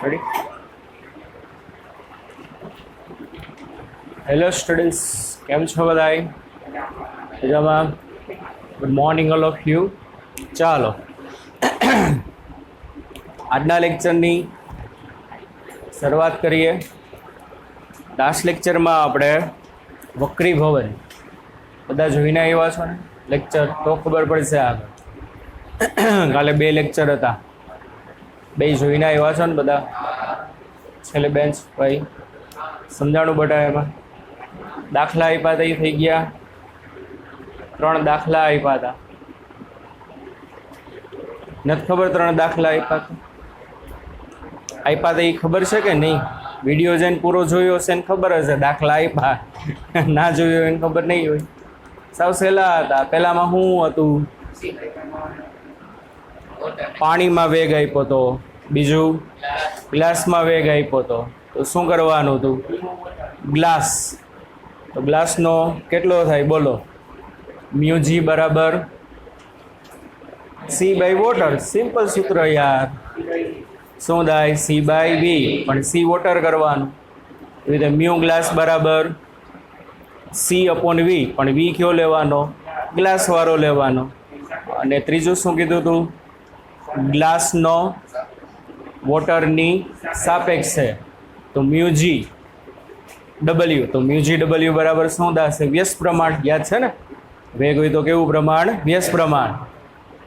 Ready? Hello students, કેમ છો બધાય? મજામાં? Good morning all of you. ચાલો આજના લેક્ચરની શરૂઆત કરીએ. લાસ્ટ લેક્ચરમાં આપણે વક્રી ભવન બધા જોઈને આવ્યા છો ને લેક્ચર, તો ખબર પડશે આગળ. કાલે 2 લેક્ચર હતા, 2 જોઈને આવ્યા છો ને બધા? છેલ્લે બેન્ચ ભાઈ સમજાણું બટા? એમાં દાખલા આપ્યા હતા, એ થઈ ગયા. 3 દાખલા આપ્યા હતા. નથી ખબર 3 દાખલા આપ્યા હતા એ ખબર છે કે નહીં? વિડીયો જઈને પૂરો જોયો હશે ને ખબર હશે. દાખલા આપ્યા ના જોયો એને ખબર નહીં હોય. સાવ સહેલા હતા. પહેલામાં શું હતું? પાણીમાં વેગ આપ્યો હતો, બીજું ગ્લાસમાં વેગ આપ્યો હતો. તો શું કરવાનું હતું? ગ્લાસ, તો ગ્લાસનો કેટલો થાય બોલો? મ્યુજી બરાબર સી બાય વોટર. સિમ્પલ સૂત્ર યાર. શું થાય? સી બાય વી, પણ સી વોટર કરવાનું. એવી રીતે મ્યુ ગ્લાસ બરાબર સી અપોન વી, પણ વી કયો લેવાનો? ગ્લાસવાળો લેવાનો. અને ત્રીજું શું કીધું હતું? ગ્લાસનો વોટરની સાપેક્ષે, તો મ્યુજી ડબલ્યુ. તો મ્યુજી ડબલ્યુ બરાબર શું થશે? વ્યસ્ત પ્રમાણ. યાદ છે ને? વેગ હોય તો કેવું પ્રમાણ? વ્યસ્ત પ્રમાણ.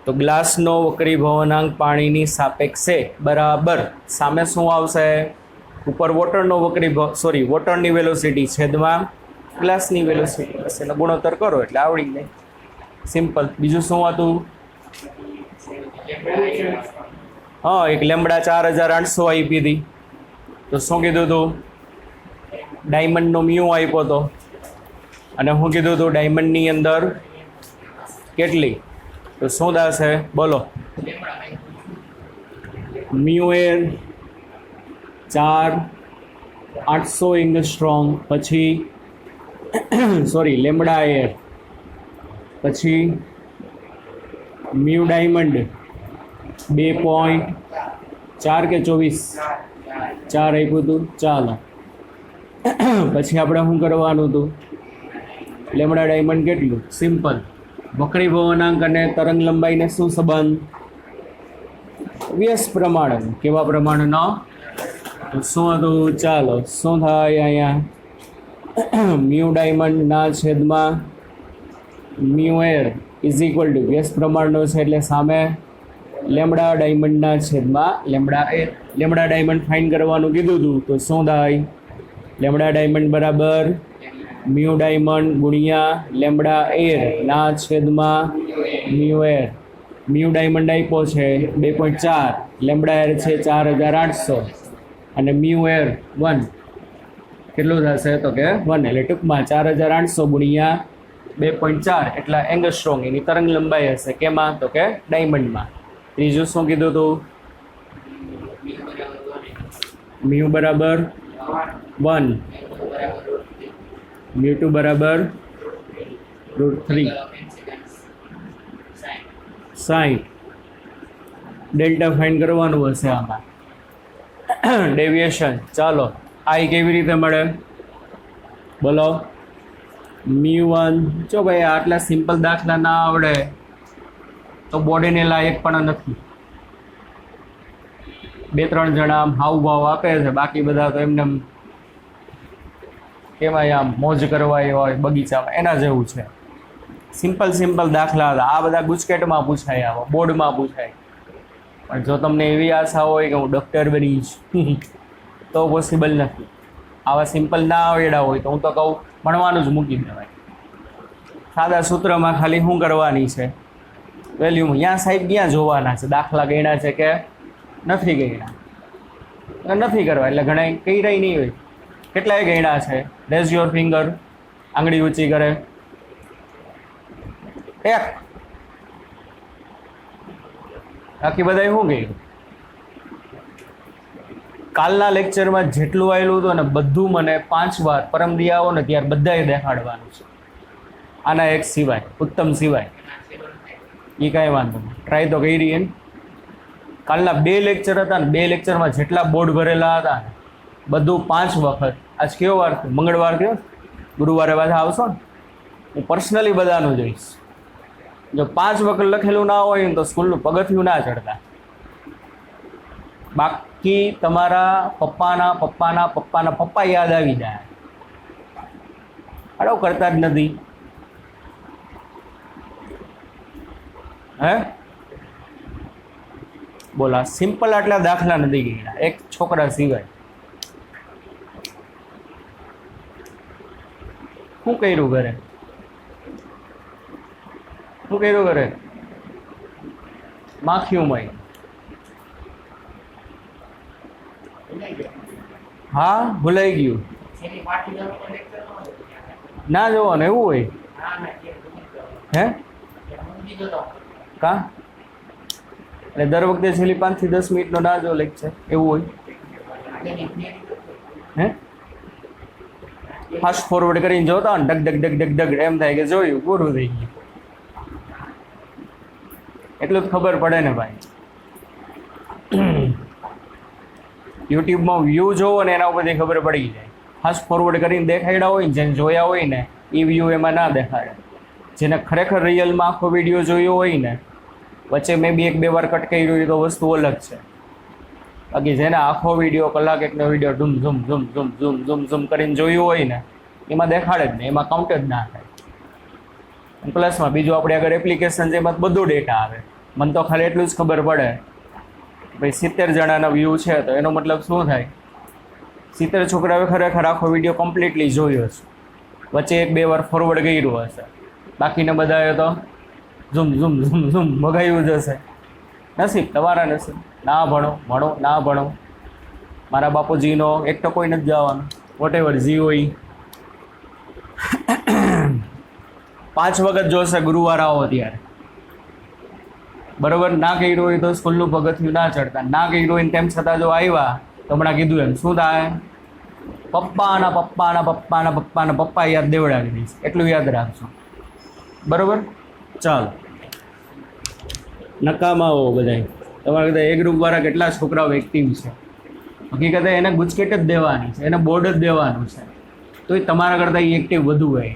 તો ગ્લાસનો વક્રી ભવનાંક પાણીની સાપેક્ષે બરાબર સામે શું આવશે? ઉપર વોટરનો વોટરની વેલોસિટી છેદમાં ગ્લાસની વેલોસિટી. બસ એનો ગુણોત્તર કરો એટલે આવડી જાય. સિમ્પલ. બીજું શું હતું? હા, એક લેમ્બડા 4800 આપી હતી. તો શું કીધું હતું? ડાયમંડનો મ્યુ આપ્યો હતો. અને શું કીધું હતું? ડાયમંડની અંદર કેટલી? તો શું થશે બોલો? મ્યુ એર 4800 એંગસ્ટ્રોમ, પછી લેમ્બડા એર, પછી મ્યુ ડાયમંડ 2.4 કે 24 આપ્યું હતું. ચાલો પછી આપણે શું કરવાનું હતું? લેમ્બડા ડાયમંડ કેટલું? સિમ્પલ. વક્રી ભવનાંક અને તરંગ લંબાઈને શું સંબંધ? વ્યસ્ત પ્રમાણ. કેવા પ્રમાણનો? તો શું હતું? ચાલો શું થાય અહીંયા? મ્યુ ડાયમંડના છેદમાં mu air is equal two વ્યસ્ત પ્રમાણનો છે એટલે સામે લેમ્બડા ડાયમંડના છેદમાં lambda air. Lambda diamond fine કરવાનું કીધું હતું. તો શું થાય? લેમ્બડા ડાયમંડ બરાબર મ્યુ ડાયમંડ ગુણ્યા લેમ્બડા એર ના છેદમાં મ્યુ એર. મ્યુ ડાયમંડ આપ્યો છે 2.4, લેમ્બડા એર છે 4800 અને મ્યુ એર 1. કેટલું થશે? તો કે 1. એટલે ટૂંકમાં 4800 ગુણ્યા 2.4 એટલા એંગસ્ટ્રોમ એની તરંગ લંબાઈ હશે. કેમાં? તો કે ડાયમંડમાં. ત્રીજું શું કીધું હતું? મ્યુ બરાબર 1, મ્યુ 2 બરાબર √3 60. ડેલ્ટા ફાઇન કરવાનું હશે આમાં. ડેવિએશન. ચાલો આ કેવી રીતે મળે બોલો? મ્યુ 1. જો ભાઈ આટલા સિમ્પલ દાખલા ના આવડે તો બોડીને લાયક પણ નથી. 2-3 જણા આમ હાવભાવ આપે છે, બાકી બધા તો એમને કેવાય આમ મોજ કરવા હોય બગીચામાં, એના જેવું છે. સિમ્પલ દાખલા હતા. આ બધા ગુજકેટમાં પૂછાય, આવા બોર્ડમાં પૂછાય. પણ જો તમને એવી આશા હોય કે હું ડૉક્ટર બનીશ તો પોસિબલ નથી. આવા સિમ્પલ ના આવડ્યા હોય તો હું તો કહું ભણવાનું જ મૂકી દેવાય. સાદા સૂત્રમાં ખાલી શું કરવાની છે? વેલ્યુ. ત્યાં સાહેબ ક્યાં જોવાના છે? દાખલા ગણ્યા છે કે નથી ગણ્યા? નથી કરવા એટલે ઘણા કઈ રહી નહીં હોય. કેટલાય ગણ્યા છે? Rays your finger. આંગળી ઊંચી કરે. 1. બાકી બધા શું ગયું? કાલના લેક્ચરમાં જેટલું આવેલું હતું ને બધું મને 5 વાર પરમદી આવો ને ત્યારે બધાએ દેખાડવાનું છે. આના એક સિવાય, ઉત્તમ સિવાય. એ કાંઈ વાંધો નહીં, ટ્રાય તો કરી ને. કાલના 2 લેક્ચર હતા ને 2 લેક્ચરમાં જેટલા બોર્ડ ભરેલા હતા ને બધું 5 વખત. આજ કયો વાર થયો? મંગળવાર થયો. ગુરુવારે પાછા આવશો ને, હું પર્સનલી બધાનું જોઈશ. જો 5 વખત લખેલું ના હોય ને તો સ્કૂલનું પગથિયું ના ચડતા. બાકી તમારા પપ્પાના પપ્પાના પપ્પાના પપ્પા યાદ આવી જાય. આડો કરતા જ નથી. હે બોલા સિમ્પલ આટલા દાખલા નથી ગયા એક છોકરા સિવાય. શું કર્યું ઘરે? શું કર્યું ઘરે? માખીઓમાં હા ભૂલાઈ ગયું. ના જોવાનું એવું હોય. હે કા એટલે દર વખતે છેલ્લી 5 થી 10 મિનિટનો ના જો લેક્ચર એવું હોય. હે ફાસ્ટ ફોરવર્ડ કરીને જોતા ને ડગ ડગ ડગ ડગ ડગ એમ થાય કે જોયું પૂરું થઈ ગયું. એટલું જ ખબર પડે ને ભાઈ. યુટ્યુબમાં વ્યૂ જોવો ને એના ઉપરથી ખબર પડી જાય. ફાસ્ટ ફોરવર્ડ કરીને દેખાડ્યા હોય ને જેને જોયા હોય ને એ વ્યૂ એમાં ના દેખાડે. જેને ખરેખર રિયલમાં આખો વિડીયો જોયો હોય ને વચ્ચે મેં બી 1-2 વાર કટ કર્યું હોય તો વસ્તુ અલગ છે. બાકી જેને આખો વિડીયો કલાક એકનો video zoom zoom zoom zoom zoom zoom zoom કરીને જોયું હોય ને એમાં દેખાડે જ નહીં, એમાં કાઉન્ટ જ ના થાય. પ્લસમાં બીજું આપણે આગળ એપ્લિકેશન છે એમાં બધું ડેટા આવે. મને તો ખાલી એટલું જ ખબર પડે ભાઈ 70 જણાના વ્યૂ છે તો એનો મતલબ શું થાય? 70 છોકરાઓએ ખરેખર આખો વિડીયો કમ્પ્લીટલી જોયો છે. વચ્ચે 1-2 વાર ફોરવર્ડ કર્યું હશે. બાકીને બધાએ તો ઝૂમ ઝૂમ ઝૂમ ઝૂમ મગાવ્યું જ હશે. નસીબ તમારા નસીબ. ના ભણો ભણો ના ભણો. મારા બાપુજીનો એક તો કોઈ નથી જવાનું. વોટ એવર જી હોય 5 વખત જોશે ગુરુવાર આવો ત્યારે. બરોબર ના કર્યું હોય તો સ્કૂલનું પગથિયું ના ચડતા. ના કર્યું હોય તેમ છતાં જો આવ્યા તો હમણાં કીધું એમ શું થાય? પપ્પાના પપ્પાના પપ્પાના પપ્પાના પપ્પા યાદ દેવડાવી દઈશ. એટલું યાદ રાખજો. બરોબર ચાલો નકામાઓ બધાય. તમારે બધા એ ગ્રુપવાળા કેટલા છોકરાઓ એક્ટિવ છે. હકીકતે એને ગુચકેટ જ દેવાની છે, એને બોર્ડ જ દેવાનું છે. તો એ તમારા કરતાં એ એક્ટિવ વધુ હોય.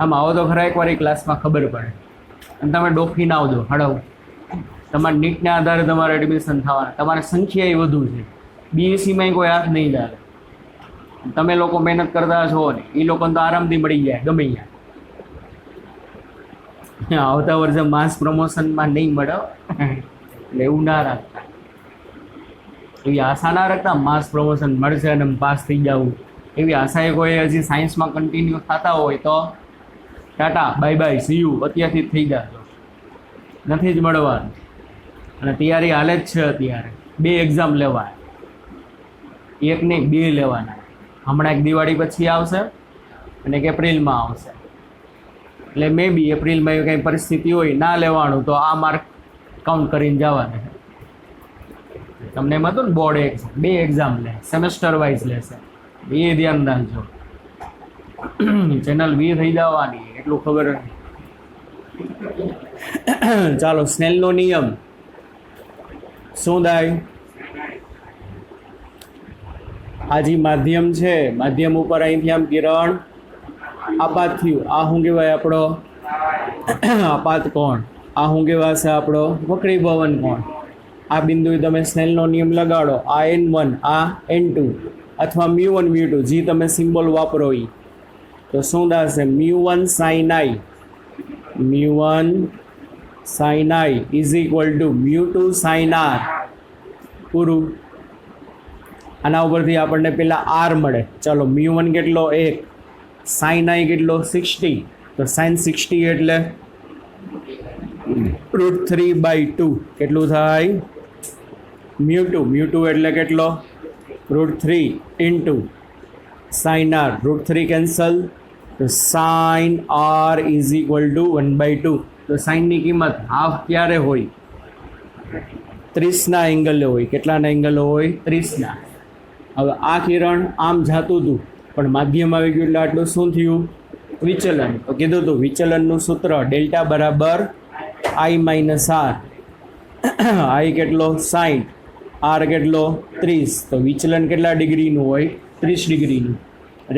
આમ આવો તો ખરા એકવાર એ ક્લાસમાં ખબર પડે. અને તમે ડોફી ના આવજો હડાવ. તમારા નીટના આધારે તમારે એડમિશન થવાના. તમારી સંખ્યા એ વધુ છે. બીએસસીમાં કોઈ હાથ નહીં લાગે. તમે લોકો મહેનત કરતા છો ને એ લોકોને તો આરામથી મળી જાય ગમે ત્યાં. આવતા વર્ષે માસ પ્રમોશનમાં નહીં મળે એટલે એવું ના રાખતા. એવી આશા ના રાખતા માસ પ્રમોશન મળશે અને પાસ થઈ જવું એવી આશા એ કોઈ હજી સાયન્સમાં કન્ટિન્યુ થતા હોય તો Tata bye bye see you અત્યારથી જ થઈ જજો. નથી જ મળવાનું. અને તૈયારી હાલે જ છે અત્યારે. 2 એક્ઝામ લેવા, એક નહીં 2 લેવાના. હમણાં એક દિવાળી પછી આવશે અને એક એપ્રિલમાં આવશે. એટલે મે બી એપ્રિલમાં એવી કંઈ પરિસ્થિતિ હોય ના લેવાનું તો આ માર્ક કાઉન્ટ કરીને જવાના. તમને એમ હતું ને બોર્ડ એક્ઝામ 2 એક્ઝામ લે, સેમેસ્ટર વાઇઝ લેશે. એ ધ્યાન રાખજો. ચેનલ વી થઈ જવાની એટલું ખબર. ચાલો સ્નેલનો નિયમ શું થાય? આ જે માધ્યમ છે માધ્યમ ઉપર અહીંથી આમ કિરણ આપાત થયું. આ શું કહેવાય? આપણો આપાત કોણ. આ શું કહેવાશે? આપણો વક્રીભવન કોણ. આ બિંદુએ તમે સ્નેલનો નિયમ લગાડો. આ N1 આ N2 અથવા μ1 μ2 જે તમે સિમ્બોલ વાપરો એ તો શું થશે? μ1 sin I μ1 sin I is equal to μ2 sin R. પૂરું. આના ઉપરથી આપણને પેલા R મળે. ચાલો μ1 કેટલો? 1. sin I કેટલો? 60. તો sin 60 એટલે √3/2 કેટલું થાય? μ2 એટલે કેટલો? √3 ઇન્ટુ sin R. √3 કેન્સલ તો sin R is equal two 1/2. તો સાઇનની કિંમત હાફ ક્યારે હોય? 30ના એંગલે હોય. કેટલાના એંગલ હોય? 30ના. હવે આ કિરણ આમ જાતું હતું પણ માધ્યમ આવી ગયું એટલે આટલું શું થયું? વિચલન. તો કીધું હતું વિચલનનું સૂત્ર ડેલ્ટા બરાબર I - R. આઈ કેટલો 60, આર કેટલો 30, તો વિચલન કેટલા ડિગ્રીનું હોય? 30 ડિગ્રીનું.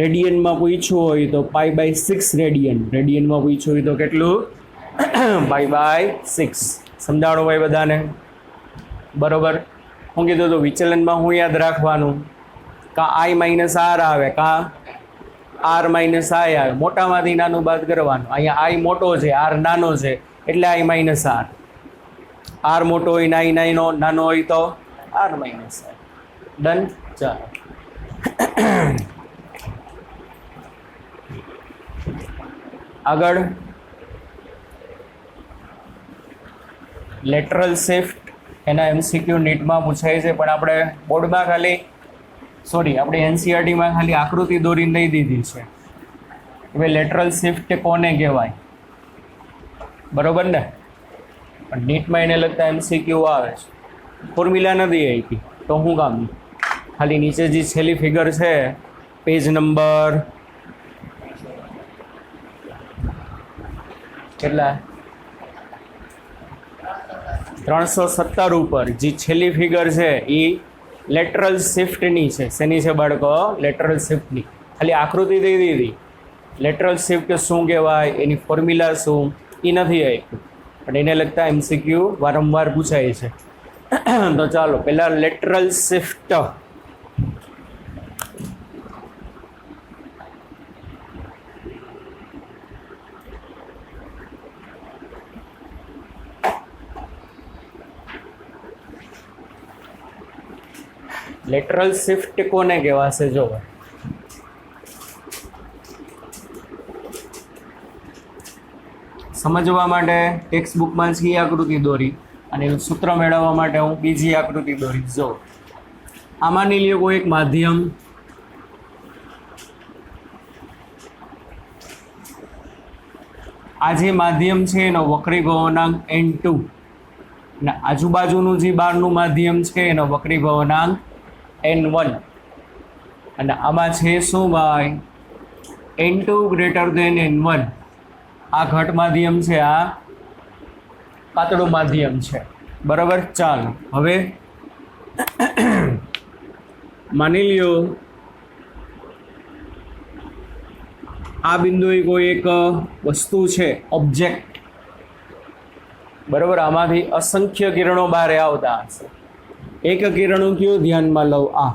રેડિયનમાં પૂછ્યું હોય તો π/6 રેડિયન. રેડિયનમાં પૂછ્યું હોય તો કેટલું? π/6. સમજાણો ભાઈ બધાને? બરોબર. હું કીધું તો વિચલનમાં હું યાદ રાખવાનું, કા આઈ માઇનસ આર આવે, કા આર માઇનસ આઈ આવે. મોટામાંથી નાનું બાદ કરવાનું. અહીંયા આઈ મોટો છે, આર નાનો છે, એટલે આઈ માઇનસ આર. આર મોટો હોય ને આઈ નાનો હોય તો આર માઇનસ આર. ડન. ચાલો આગળ. લેટરલ શિફ્ટ એના એમસીક્યુ નીટમાં પૂછાય છે, પણ આપણે બોર્ડમાં ખાલી આપણે એનસીઆરટીમાં ખાલી આકૃતિ દોરીને દઈ દીધી છે. હવે લેટરલ શિફ્ટ કોને કહેવાય? બરોબર ને? પણ નીટમાં એને લગતા એમસીક્યુ આવે છે. ફોર્મ્યુલા નથી આપી તો હું કામની? ખાલી નીચે જે છેલ્લી ફિગર છે, પેજ નંબર કેટલા 317 ઉપર જે છેલ્લી ફિગર છે એ લેટરલ શિફ્ટની છે. શેની છે બાળકો? લેટરલ શિફ્ટની. ખાલી આકૃતિ દઈ દીધી. લેટરલ શિફ્ટ શું કહેવાય, એની ફોર્મ્યુલા શું, એ નથી આપ્યું, પણ એને લગતા એમસીક્યુ વારંવાર પૂછાય છે. તો ચાલો પહેલાં લેટરલ શિફ્ટ. લેટરલ શિફ્ટ કોને કહેવાશે? જો સમજવા માટે ટેક્સ્ટ બુકમાં જ આકૃતિ દોરી અને એનું સૂત્ર મેળવવા માટે હું બીજી આકૃતિ દોરીશ. જો આ માની લ્યો કોઈ એક માધ્યમ, આ જે માધ્યમ છે એનો વક્રીભવનાંક n2 અને આજુબાજુનું જે બહારનું માધ્યમ છે એનો વક્રીભવનાંક n1, અને આમાં છે શું ભાઈ? n2 greater than n1. આ ઘટ માધ્યમ છે, આ પાતળું માધ્યમ છે. બરાબર. ચાલો હવે માની લ્યો આ બિંદુએ કોઈ એક વસ્તુ છે, ઓબ્જેક્ટ. બરાબર. આમાંથી અસંખ્ય કિરણો બહાર આવતા હશે. એક કિરણો કયું ધ્યાનમાં લઉં? આ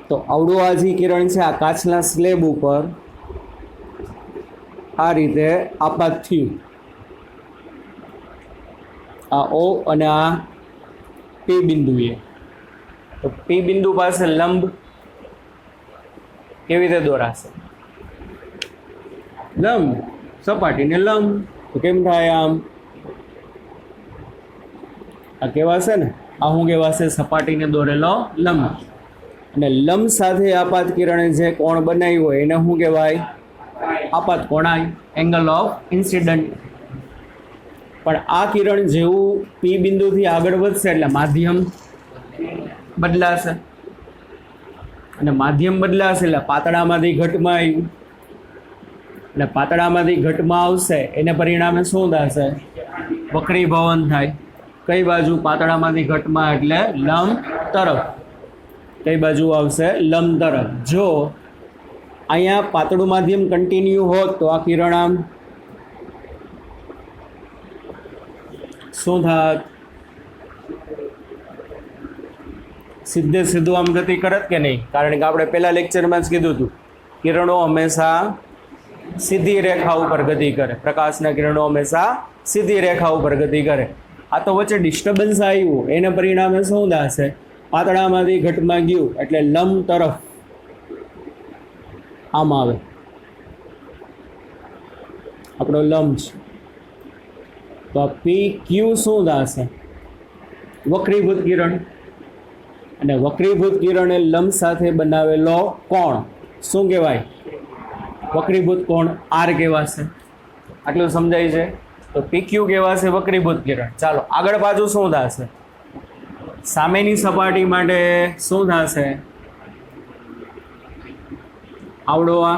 તો આવડું આ જે કિરણ છે, આ કાચના સ્લેબ ઉપર આ રીતે આપાત થયું. આ ઓ અને આ પી બિંદુએ. તો પી બિંદુ પાસે લંબ કેવી રીતે દોરાશે? લંબ, સપાટીને લંબ. તો કેમ થાય આમ? આ કહેવાશે ને, આ શું કહેવાશે? સપાટીને દોરેલો લંબ. અને લંબ સાથે આપાત કિરણે જે કોણ બનાવ્યો હોય એને શું કહેવાય? આપાત કોણાંક, એંગલ ઓફ ઇન્સિડન્ટ. પણ આ કિરણ જેવું પી બિંદુથી આગળ વધશે એટલે માધ્યમ બદલાશે, અને માધ્યમ બદલાશે એટલે પાતળામાંથી ઘટમાં આવ્યું, અને પાતળામાંથી ઘટમાં આવશે એને પરિણામે શું થશે? વક્રીભવન થાય. કઈ બાજુ? પાતળામાંથી ઘટમાં એટલે લંબ તરફ. કઈ બાજુ આવશે? લંબ તરફ. જો અહીંયા પાતળું માધ્યમ કન્ટિન્યુ હોત તો આ કિરણ આમ શું થાત? સીધે સીધું આમ ગતિ કરત કે નહીં? કારણ કે આપણે પહેલા લેક્ચરમાં જ કીધું હતું, કિરણો હંમેશા સીધી રેખા ઉપર ગતિ કરે. પ્રકાશના કિરણો હંમેશા સીધી રેખા ઉપર ગતિ કરે. આ તો વચ્ચે ડિસ્ટર્બન્સ આવ્યું, એને પરિણામે શું થશે? પાતળામાંથી ઘટમાં ગયું એટલે લંબ તરફ આમ આવે. આપણો લંબ છે તો આ પી ક્યુ શું થશે? વક્રીભૂત કિરણ. અને વક્રીભૂત કિરણ એ લંબ સાથે બનાવેલો કોણ શું કહેવાય? વક્રીભૂત કોણ આર કહેવાશે. આટલું સમજાય છે? તો પીક્યુ કહેવાશે વક્રીભૂત કિરણ. ચાલો આગળ પાછું શું થશે? સામેની સપાટી માટે શું થશે? આવડો આ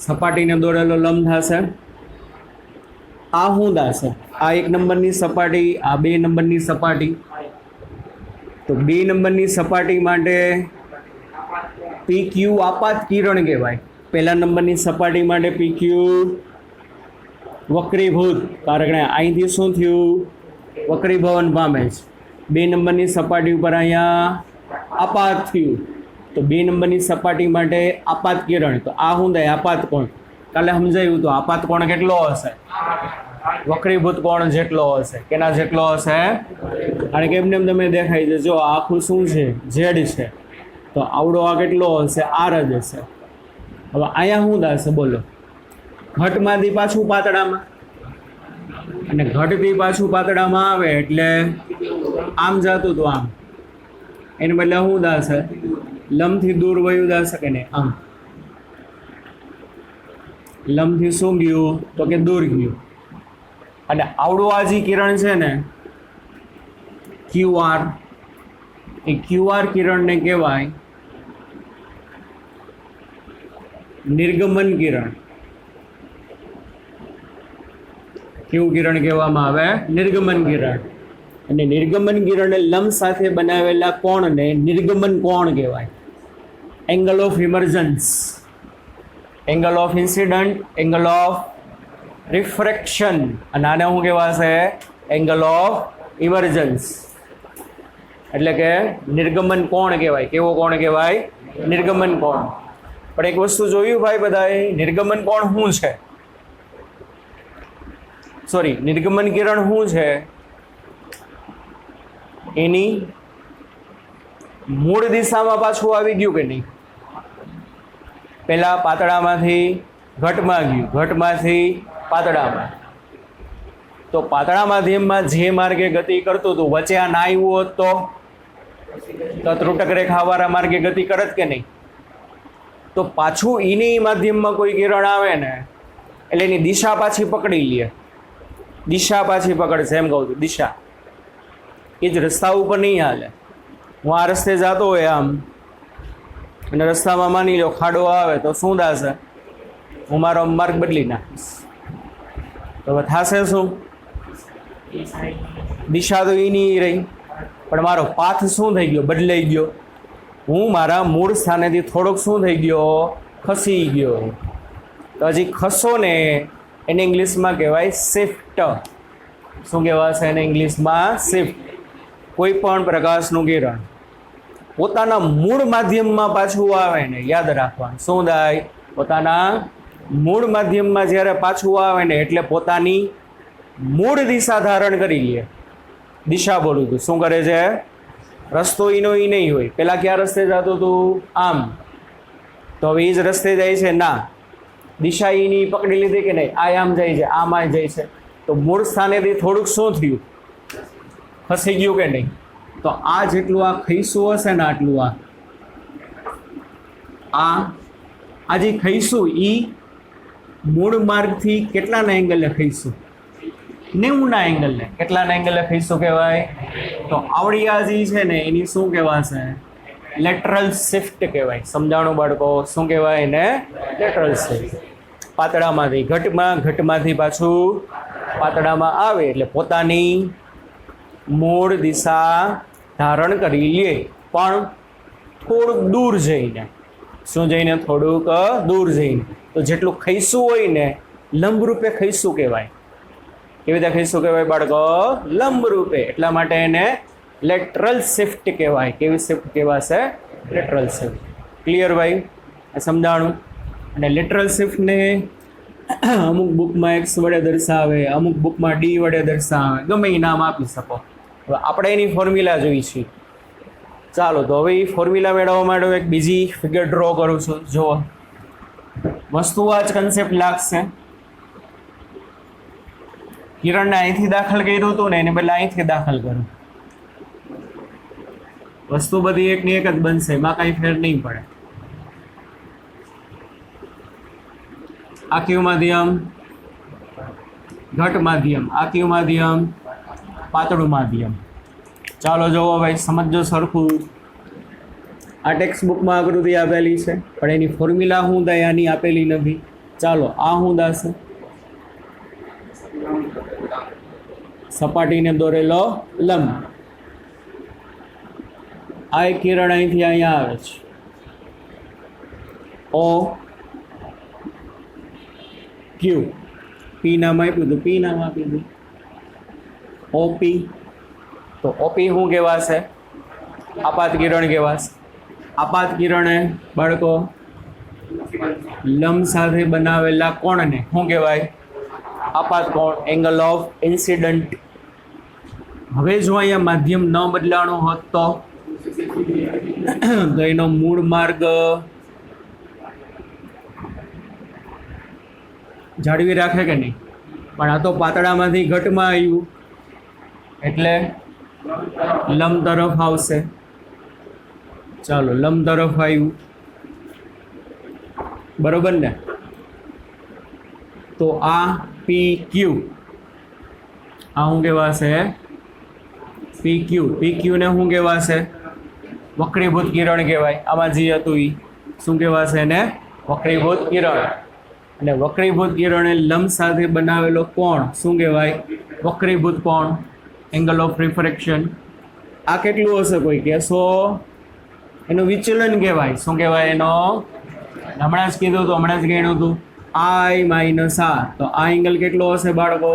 સપાટીને દોરેલો લંબ થશે. આ શું થશે? આ 1 નંબરની સપાટી, આ 2 નંબરની સપાટી. તો 2 નંબરની સપાટી માટે PQ આપાત કિરણ કહેવાય. પહેલા નંબરની સપાટી માટે PQ વક્રીભૂત, કારણ કે અહીંથી શું થયું? વક્રીભવન પામે છે. 2 નંબરની સપાટી ઉપર અહીંયા આપાત થયું, તો 2 નંબરની સપાટી માટે આપાત કિરણ. તો આ શું થાય? આપાત કોણ. કાલે સમજાયું તો આપાત કોણ કેટલો હશે? વક્રીભૂત કોણ જેટલો હશે. કેના જેટલો હશે? અને કેમને તમે દેખાય છે, જો આખું શું છે? ઝેડ છે. તો આવડો આ કેટલો હશે? આર જ હશે. હવે અહીંયા શું થશે બોલો? ઘટમાંથી પાછું પાતળામાં, અને ઘટથી પાછું પાતળામાં આવે એટલે આમ જતું તો આમ, એને બદલે શું થશે? લંબથી દૂર વયું જશે કે નહીં? આમ લંબથી શું ગયું? તો કે દૂર ગયું. અને આવડું આ જે કિરણ છે ને QR, એ QR કિરણને કહેવાય નિર્ગમન કિરણ. કેવું કિરણ કહેવામાં આવે? નિર્ગમન કિરણ. અને નિર્ગમન કિરણને લંબ સાથે બનાવેલા કોણને નિર્ગમન કોણ કહેવાય. Angle of emergence, angle of incident, angle of refraction, અને આને શું કહેવાશે? Angle of emergence. એટલે કે નિર્ગમન કોણ કહેવાય. કેવો કોણ કહેવાય? નિર્ગમન કોણ. પણ એક વસ્તુ જોયું ભાઈ બધાએ, નિર્ગમન કોણ શું છે? સોરી, નિર્ગમન કિરણ શું છે? એની મૂળ દિશામાં પાછું આવી ગયું કે નહીં? પહેલા પાતળામાંથી ઘટમાં ગયું, ઘટમાંથી પાતળામાં. તો પાતળા માધ્યમમાં જે માર્ગે ગતિ કરતું હતું, વચ્ચે આ ના આવ્યું હોત તો ત્રુટક રેખાવાળા માર્ગે ગતિ કરત કે નહીં? તો પાછું એની માધ્યમમાં કોઈ કિરણ આવે ને એટલે એની દિશા પાછી પકડી લે. દિશા પાછી પકડશે, એમ કહું છું. દિશા એ જ રસ્તા ઉપર નહીં હાલે. હું આ રસ્તે જતો હોય આમ, અને રસ્તામાં માની લો ખાડો આવે તો શું થશે? હું મારો માર્ગ બદલી નાખીશ. તો હવે થશે શું? દિશા તો એની રહી, પણ મારો પાથ શું થઈ ગયો? બદલાઈ ગયો. હું મારા મૂળ સ્થાનેથી થોડોક શું થઈ ગયો? ખસી ગયો. તો હજી ખસો ને એને ઇંગ્લિશમાં કહેવાય શિફ્ટ. શું કહેવાશે એને ઇંગ્લિશમાં? શિફ્ટ. કોઈ પણ પ્રકાશનું કિરણ પોતાના મૂળ માધ્યમમાં પાછું આવે ને, યાદ રાખવાનું શું થાય? પોતાના મૂળ માધ્યમમાં જ્યારે પાછું આવે ને એટલે પોતાની મૂળ દિશા ધારણ કરી લે. દિશા બોલું છું. શું કરે છે? રસ્તો એનો એ નહીં હોય. પહેલાં ક્યાં રસ્તે જતો હતું? આમ. તો હવે એ જ રસ્તે જાય છે? ના, દિશા એની પકડી લીધી કે નહીં? આ આમ જાય છે, આમ આ જાય છે. તો મૂળ સ્થાનેથી થોડુંક શું થયું? ખસી ગયું કે નહીં? તો આ જેટલું આ ખઈશું હશે ને, આટલું આ જે ખઈશું એ મૂળ માર્ગથી કેટલાના એંગલે ખઈશું? 90ના એંગલને. કેટલાના એંગલે ખઈશું કહેવાય? તો આવડી આ જે છે ને એની શું કહેવાશે? લેટરલ શિફ્ટ કહેવાય. સમજાણું બાળકો? શું કહેવાય એને? Lateral shift. પાતળામાંથી ઘટમાં, ઘટમાંથી પાછું પાતળામાં આવે એટલે પોતાની મૂળ દિશા ધારણ કરી લે, પણ થોડુંક દૂર જઈને. શું જઈને? થોડુંક દૂર જઈને. તો જેટલું ખઈશું હોય ને લંબરૂપે ખઈશું કહેવાય. કેવી રીતે ખઈશું કહેવાય બાળકો? લંબરૂપે. એટલા માટે એને લેટરલ શિફ્ટ કહેવાય. કેવી શિફ્ટ કહેવાશે? Lateral shift. ક્લિયર ભાઈ? સમજાણું? અને લેટરલ શિફ્ટને અમુક બુકમાં એક્સ વડે દર્શાવે, અમુક બુકમાં ડી વડે દર્શાવે, ગમે એ નામ આપી શકો. હવે આપણે એની ફોર્મ્યુલા જોઈ છીએ. ચાલો, તો હવે એ ફોર્મ્યુલા મેળવવા માટે એક બીજી ફિગર ડ્રો કરું છું. જુઓ, વસ્તુ આ જ કન્સેપ્ટ લાગશે. કિરણને અહીંથી દાખલ કર્યું હતું ને એને બદલે અહીંથી દાખલ કરું. વસ્તુ બધી એકની એક જ બનશે, એમાં કાંઈ ફેર નહીં પડે. આ કયું માધ્યમ? ઘટ માધ્યમ. આ કયું માધ્યમ? પાતળું માધ્યમ. ચાલો જોવો ભાઈ, સમજો સરખું. આ ટેક્સ્ટ બુકમાં આકૃતિ આપેલી છે, પણ એની ફોર્મ્યુલા શું થાય આની આપેલી નથી. ચાલો આ શું દાશે? સપાટીને દોરેલો લંબ. આ એક કિરણ અહીંથી અહીંયા આવે છે. ઓ ક્યુ, પી નામ આપ્યું હતું, પી નામ આપી દીધું. ઓપી, તો ઓપી શું કહેવાશે? આપાત કિરણ કહેવાશે. આપાત કિરણે બાળકો લંબ સાથે બનાવેલા કોણને શું કહેવાય? આપાત કોણ, એંગલ ઓફ ઇન્સિડન્ટ. હવે જો અહીંયા માધ્યમ ન બદલાણો હોત તો એનો મૂળ માર્ગ જાળવી રાખે કે નહીં? પણ આ તો પાતળામાંથી ઘટમાં આવ્યું એટલે લંબ તરફ આવશે. ચાલો લંબ તરફ આવ્યું, બરોબર ને? તો આ પી ક્યુ, આ શું કહેવાશે? પી ક્યુ. પી ક્યુ ને શું કહેવાશે? વક્રીભૂત કિરણ કહેવાય. આમાં જે હતું એ શું કહેવાશે? એને વક્રીભૂત કિરણ. અને વક્રીભૂત કિરણે લંબ સાથે બનાવેલો કોણ શું કહેવાય? વક્રીભૂત કોણ, એંગલ ઓફ રિફ્રેક્શન. આ કેટલું હશે કોઈ કહેશો? એનું વિચલન કહેવાય. શું કહેવાય એનો? હમણાં જ કીધું હતું, હમણાં જ ગણ્યું હતું, આઈ માઇનસ આર. તો આ એંગલ કેટલો હશે બાળકો?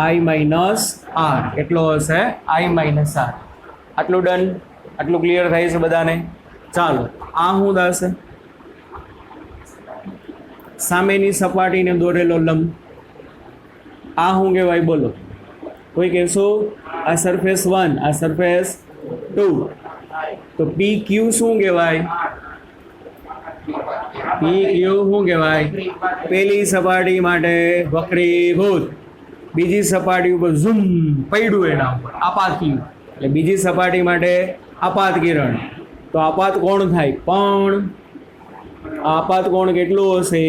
આઈ માઇનસ આર. કેટલો હશે? આઈ માઇનસ આર. આટલું ડન? આટલું ક્લિયર થાય છે બધાને? ચાલો આ શું થશે? સામેની સપાટીને દોરેલો લંબ. આ શું કહેવાય બોલો? કોઈ કહેશો? આ સરફેસ 1, આ સરફેસ 2. તો પી ક્યુ શું કહેવાય? પી ક્યુ શું કહેવાય? પેલી સપાટી માટે વક્રીભૂત, બીજી સપાટી ઉપર ઝૂમ પડ્યું એના ઉપર આપાત કિરણ, એટલે બીજી સપાટી માટે આપાત કિરણ. તો આપાત કોણ થાય? પણ આપાત કોણ કેટલું હશે?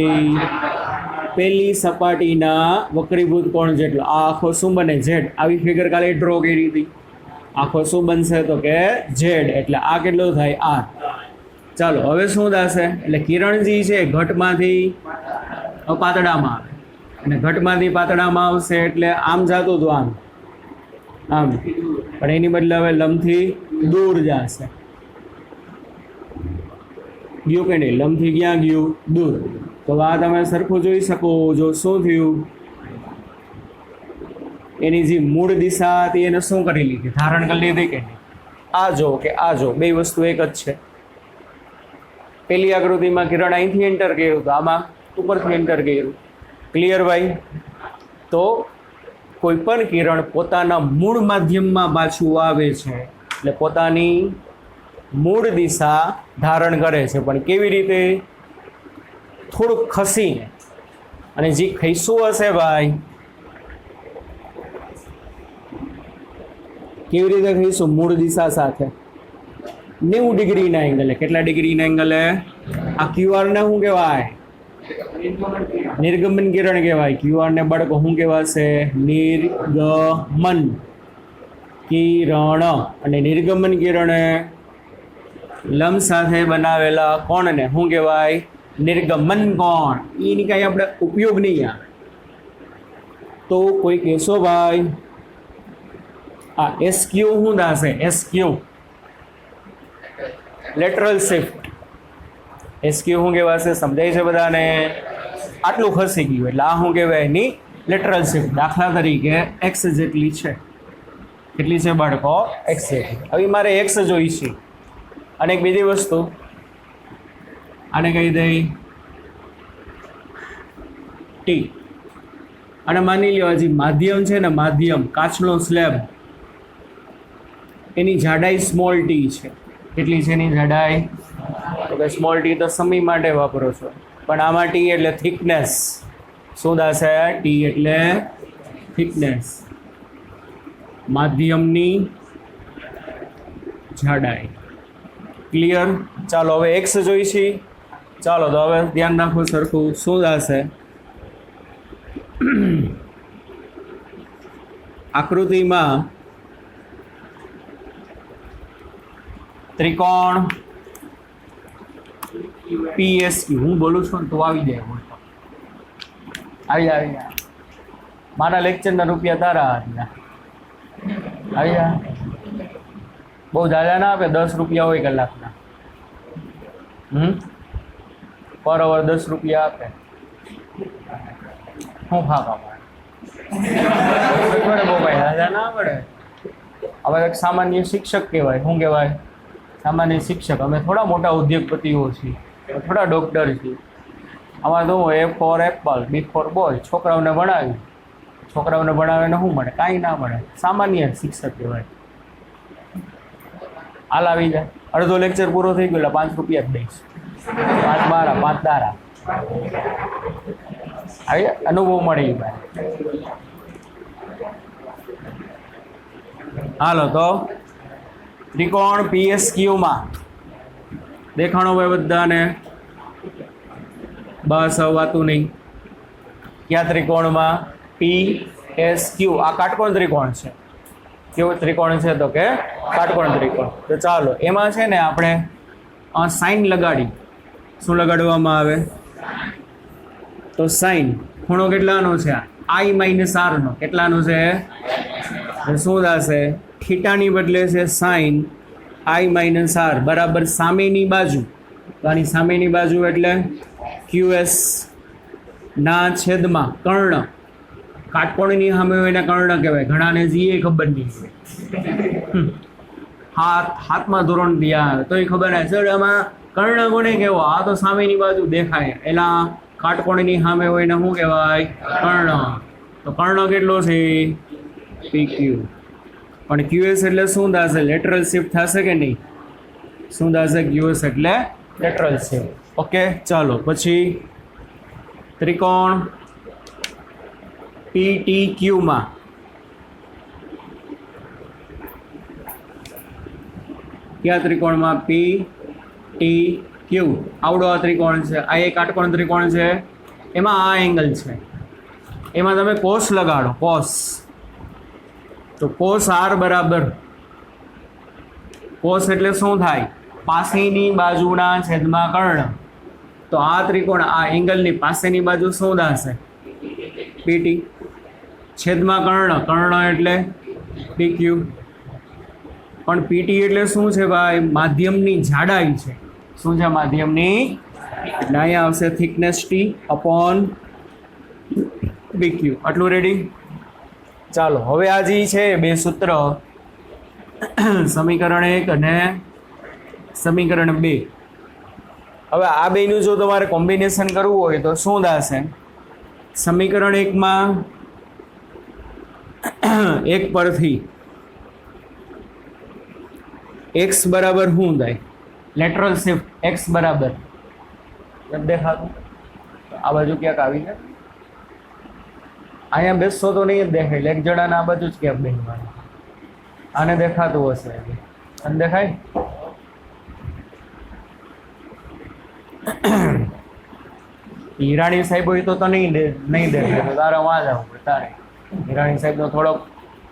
પેલી સપાટીના વક્રીભૂત કોણ જેટલો. આ આખો શું બને? ઝેડ. આવી ફિગર કાલે ડ્રો કરી હતી. આખો શું બનશે? તો કે ઝેડ. એટલે આ કેટલો થાય? આર. ચાલો હવે શું થશે? એટલે કિરણ જે છે ઘટમાંથી પાતળામાં આવે, અને ઘટમાંથી પાતળામાં આવશે એટલે આમ જતું હતું, આમ આમ, પણ એની બદલે હવે લંબથી દૂર જશે. ગયું કે નહીં? લંબથી ક્યાં ગયું? દૂર. તો આ તમે સરખું જોઈ શકો. જો શું થયું? એની જે મૂળ દિશા હતી એને શું કરી લીધી? ધારણ કરી લીધી કે નહીં? આ જો કે આ જો, બે વસ્તુ એક જ છે. પેલી આકૃતિમાં કિરણ અહીંથી એન્ટર કર્યું, તો આમાં ઉપરથી એન્ટર કર્યું. ક્લિયર ભાઈ? તો કોઈ પણ કિરણ પોતાના મૂળ માધ્યમમાં પાછું આવે છે એટલે પોતાની મૂળ દિશા ધારણ કરે છે. પણ કેવી રીતે? થોડુંક ખસીને. અને જે ખસ્યું હશે ભાઈ, કેવી રીતે ખઈશું? મૂળ દિશા સાથે 90 ડિગ્રીના એંગલે. કેટલા ડિગ્રીના એંગલે? આ ક્યુઆર ને શું કહેવાય? નિર્ગમન કિરણ કહેવાય. ક્યુઆર ને બાળકો શું કહેવાશે? નિર્ગમન કિરણ. અને નિર્ગમન કિરણે લંબ સાથે બનાવેલા કોણને શું કહેવાય? નિર્ગમન કોણ. એની કાંઈ આપણે ઉપયોગ નહીં આવે. તો કોઈ કહેશો ભાઈ આ એસ ક્યુ શું થશે? S Q lateral shift. S Q શું કહેવાશે? સમજાય છે બધાને? આટલું ખસી ગયું એટલે આ શું કહેવાય? એની લેટરલ શિફ્ટ. દાખલા તરીકે એક્સ જેટલી છે. કેટલી છે બાળકો? એક્સ જેટલી. હવે મારે એક્સ જોઈ છે. અને એક બીજી વસ્તુ આને કહી દઈ ટી. અને માની લો હજી માધ્યમ છે ને, માધ્યમ કાચનો સ્લેબ, એની જાડાઈ સ્મોલ ટી છે. કેટલી છે એની જાડાઈ? તો કે સ્મોલ ટી તો સમય માટે વાપરો છો, પણ આમાં ટી એટલે થિકનેસ. શું થશે? ટી એટલે થિકનેસ, માધ્યમની જાડાઈ. ક્લિયર? ચાલો હવે એક્સ જોઈશી. ચાલો તો હવે ધ્યાન રાખો સરખું. શું થશે? આકૃતિમાં ત્રિકોણ PSQ, હું બોલું છું ને તો આવી જાય. આવી મારા લેક્ચરના રૂપિયા તારા હાથના. આવી બહુ જાજા ના આપે, 10 રૂપિયા હોય કલાકના. પર અવર 10 રૂપિયા આપે. શું ફાંકા પડે બહુ ભાઈ, જાજા ના પડે. હવે એક સામાન્ય શિક્ષક કહેવાય. શું કહેવાય? સામાન્ય શિક્ષક. અમે થોડા મોટા ઉદ્યોગપતિઓ છીએ, થોડા ડૉક્ટર છીએ. આમાં તો A for apple, B for boy. છોકરાઓને ભણાવી, છોકરાઓને ભણાવે ને શું મળે? કાંઈ ના મળે. સામાન્ય શિક્ષક કહેવાય. હાલ આવી જાય. અડધો લેક્ચર પૂરો થઈ ગયો એટલે 5 રૂપિયા જ દઈશ. 5 12 5 દારા આવી અનુભવ મળી ભાઈ. હાલો તો ત્રિકોણ PSQ માં દેખાણો ભાઈ બધાને? બસ હવાતું નહીં. કયા ત્રિકોણમાં? PSQ. આ કાટકોણ ત્રિકોણ છે. કેવો ત્રિકોણ છે? તો કે કાટકોણ ત્રિકોણ. તો ચાલો એમાં છે ને આપણે સાઈન લગાડી. શું લગાડવામાં આવે? તો સાઈન ખૂણો કેટલાનો છે? I - R નો. કેટલાનો છે? શું થશે? થીટાની બદલે છે સાઈન I - R બરાબર સામેની બાજુ. તો આની સામેની બાજુ એટલે QS ના છેદમાં કર્ણ. કાટકોણની સામે હોય એને કર્ણ કહેવાય. ઘણાને જીએ ખબર નહીં. હાથમાં ધોરણ દિયા તો એ ખબર નહીં સર આમાં કર્ણ કોને કહેવો? આ તો સામેની બાજુ દેખાય. એલા કાટકોણની સામે હોય ને શું કહેવાય? કર્ણ. તો કર્ણ કેટલો છે? PQ. પણ QS એટલે શું થશે? લેટરલ શિફ્ટ થશે કે નહીં? શું થશે? QS એટલે લેટરલ શિફ્ટ. ઓકે ચાલો પછી ત્રિકોણ PTQ માં કયા ત્રિકોણમાં? PTQ. આવડો આ ત્રિકોણ છે. આ એક કાટકોણ ત્રિકોણ છે. એમાં આ એંગલ છે. એમાં તમે કોસ લગાડો. કોસ. તો કોસ R બરાબર, કોસ એટલે શું થાય? પાસેની બાજુના છેદમાં કર્ણ. તો આ ત્રિકોણ આ એંગલની પાસેની બાજુ શું થશે? PT. છેદમાં કર્ણ. કર્ણ એટલે PQ. પણ PT એટલે શું છે ભાઈ? માધ્યમની જાડાઈ છે. શું છે? માધ્યમની. એટલે અહીંયા આવશે થિકનેસ T અપોન PQ. આટલું રેડી? ચાલો હવે આ જે છે બે સૂત્ર, સમીકરણ 1 અને સમીકરણ 2. હવે આ બેનું જો તમારે કોમ્બિનેશન કરવું હોય તો શું થશે? સમીકરણ 1 માં 1 પરથી x બરાબર શું થાય? લેટરલ શિફ્ટ x બરાબર દેખાતું. આ બાજુ ક્યાંક આવી જાય. અહીંયા બેસશો તો નહીં જ દેખાય. એક જણાને આ બાજુ જ ક્યાંક બેસવાનું. આને દેખાતું હશે. અને દેખાય? હિરાણી સાહેબ હોય તો નહીં દેખાય. તો તારે વાં જવું પડે. તારે હિરાણી સાહેબનો થોડોક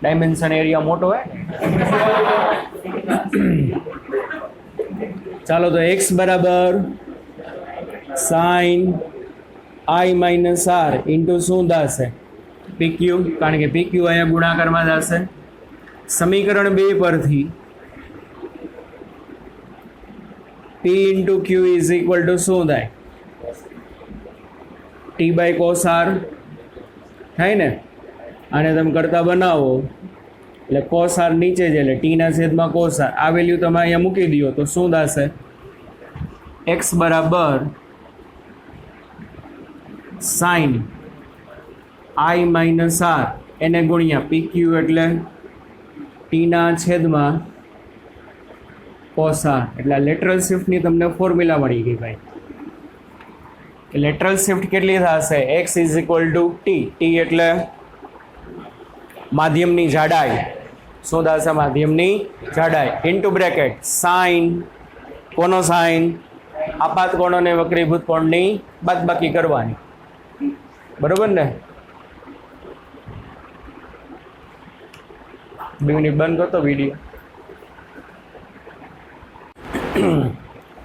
ડાયમેન્શન એરિયા મોટો હોય. ચાલો તો x બરાબર સાઈન I - R ઇન્ટુ શું થશે? PQ. કારણ કે PQ અહીંયા ગુણાકારમાં જશે. સમીકરણ 2 પરથી P into Q is equal to શું થાય? T બાય કોસ R થાય ને? આને તમે કરતા બનાવો એટલે કોસ R નીચે જ એટલે ટીના છેદમાં કોસ R. આ વેલ્યુ તમે અહીંયા મૂકી દો તો શું થશે? x બરાબર સાઈન I - R એને ગુણ્યા PQ એટલે ટીના છેદમાં કોસ R. એટલે લેટરલ શિફ્ટની તમને ફોર્મ્યુલા મળી ગઈ ભાઈ. લેટરલ શિફ્ટ કેટલી થશે? x is equal two T. T એટલે માધ્યમની જાડાઈ. શું થશે? માધ્યમની જાડાઈ ઇન્ટુ બ્રેકેટ સાઈન. કોનો સાઈન? આપાત કોણ અને વક્રીભૂત કોણની બાદબાકી કરવાની. બરોબર ને? 2 મિનિટ બંધ કરતો વિડીયો.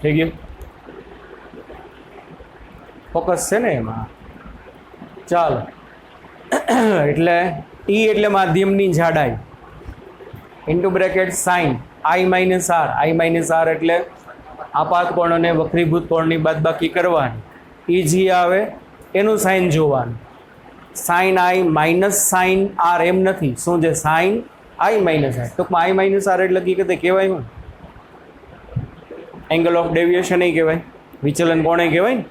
થઈ ગયું? ફોકસ છે ને એમાં. ચાલો એટલે ટી એટલે માધ્યમની જાડાઈ ઇન્ટુ બ્રેકેટ સાઇન આઈ માઇનસ આર એટલે આપાત કોણ અને વક્રીભૂત કોણની બાદબાકી કરવાની ઈ જી આવે એનું સાઇન જોવાનું સાઇન આઈ માઇનસ સાઇન આર એમ નથી શું છે સાઇન આઈ માઇનસ આર ટૂંકમાં આઈ માઇનસ આર એટલે હકીકતે કહેવાય હું એંગલ ઓફ ડેવિએશન એ કહેવાય વિચલન કોણે કહેવાય ને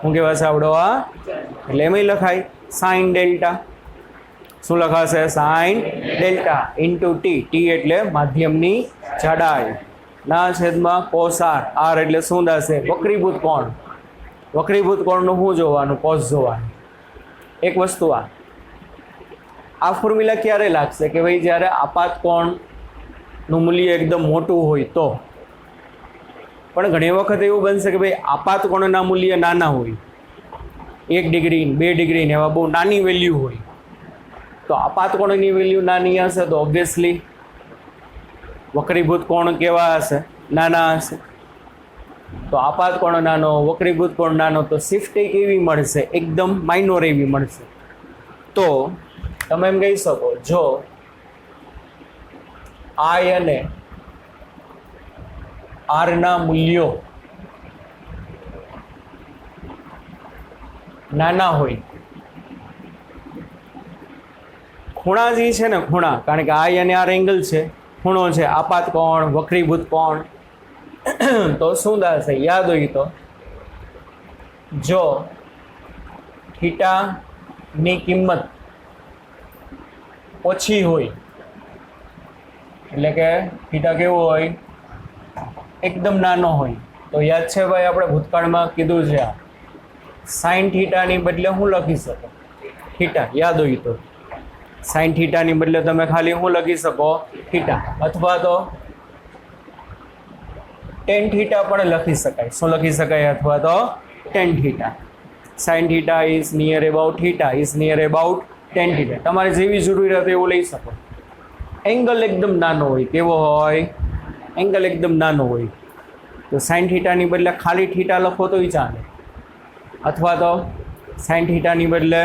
શું કહેવાશે આવડો આ એટલે એમાંય લખાય સાઇન ડેલ્ટા શું લખાશે સાઇન ડેલ્ટા ઇન્ટુ ટી એટલે માધ્યમની જાડાઈ ના છેદમાં કોસ આર એટલે શું થશે વક્રીભૂત કોણ વક્રીભૂત કોણનું શું જોવાનું કોસ જોવાનું એક વસ્તુ આ ફોર્મ્યુલા ક્યારે લાગશે કે ભાઈ જ્યારે આપાત કોણનું મૂલ્ય એકદમ મોટું હોય તો પણ ઘણી વખત એવું બનશે કે ભાઈ આપાત કોણના મૂલ્ય નાના હોય 1 ડિગ્રી 2 ડિગ્રી એવા બહુ નાની વેલ્યુ હોય તો આપાત કોણની વેલ્યુ નાની હશે તો ઓબ્વિયસલી વક્રીભૂત કોણ કેવા હશે નાના હશે તો આપાત કોણ નાનો વક્રીભૂત કોણ નાનો તો શિફ્ટ કેવી મળશે એકદમ માઇનોર એવી મળશે તો તમે એમ કહી શકો જો આઈ અને આરના મૂલ્યો નાના હોય ખૂણા જે છે ને ખૂણા કારણ કે આઈ અને આર એંગલ છે ખૂણો છે આપાત કોણ વક્રીભૂત કોણ તો શું થશે યાદ હોય તો જો થીટાની કિંમત ઓછી હોય એટલે કે થીટા કેવો હોય એકદમ નાનો હોય તો યાદ છે ભાઈ આપણે ભૂતકાળમાં કીધું છે આ સાઇન થીટાની બદલે હું લખી શકો થીટા યાદ હોય તો સાઇન થીટાની બદલે તમે ખાલી હું લખી શકો થીટા અથવા તો ટેન થીટા પણ લખી શકાય શું લખી શકાય અથવા તો ten theta sine theta is near about theta is near about ten theta તમારે જેવી જરૂરિયાત એવું લઈ શકો એંગલ એકદમ નાનો હોય કેવો હોય એંગલ એકદમ નાનો હોય તો સાઇન થીટાની બદલે ખાલી થીટા લખો તોય ચાલે અથવા તો સાઇન થીટાની બદલે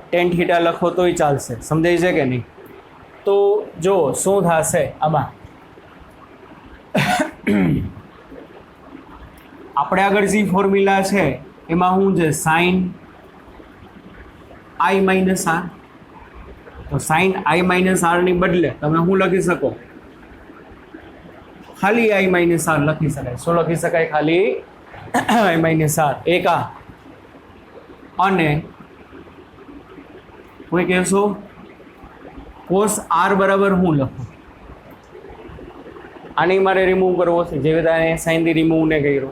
ટેન થીટા લખો તોય ચાલશે સમજાય છે કે નહીં તો જો શું થશે આમાં આપણે આગળ જે ફોર્મ્યુલા છે એમાં શું છે સાઇન આઈ માઇનસ આર તો સાઇન આઈ માઇનસ આરની બદલે તમે શું લખી શકો ખાલી આઈ માઇનસ આર લખી શકાય શું લખી શકાય ખાલી આઈ માઇનસ આર એક અને કોઈ કહેશો કોસ આર બરાબર હું લખું આની મારે રિમૂવ કરવો છે જેવી રીતે સાઇનથી રિમૂવ ને કર્યો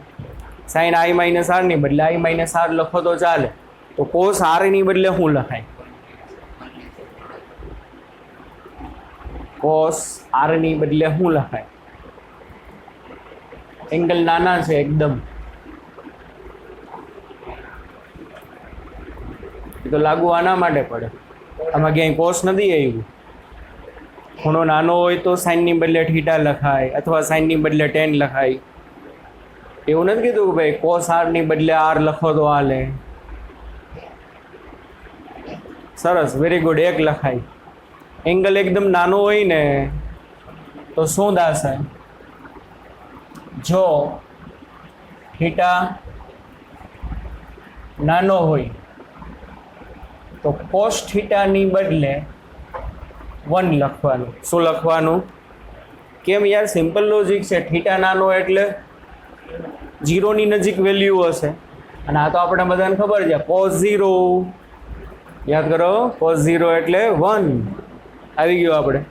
સાઇન આઈ માઇનસ આરની બદલે આઈ માઇનસ આર લખો તો ચાલે તો કોસ આરની બદલે શું લખાય કોસ આરની બદલે શું લખાય એંગલ નાના છે એકદમ તો લાગુ આના માટે પડે આમાં ક્યાંય કોસ નથી આવ્યું ખૂણો નાનો હોય તો સાઇનની બદલે થીટા લખાય અથવા સાઇનની બદલે ટેન લખાય એવું નથી કીધું કે ભાઈ કોસ આરની બદલે આર લખો તો હાલે સરસ વેરી ગુડ એક લખાય એંગલ એકદમ નાનો હોય ને તો શું થશે જો થીટા નાનો હોય તો કોસ થીટાની બદલે 1 લખવાનું શું લખવાનું કેમ યાર સિમ્પલ લોજિક છે થીટા નાનો એટલે 0 ની નજીક વેલ્યુ હશે અને આ તો આપણે બધાને ખબર છે cos 0 યાદ કરો cos 0 એટલે 1 આવી ગયો આપણે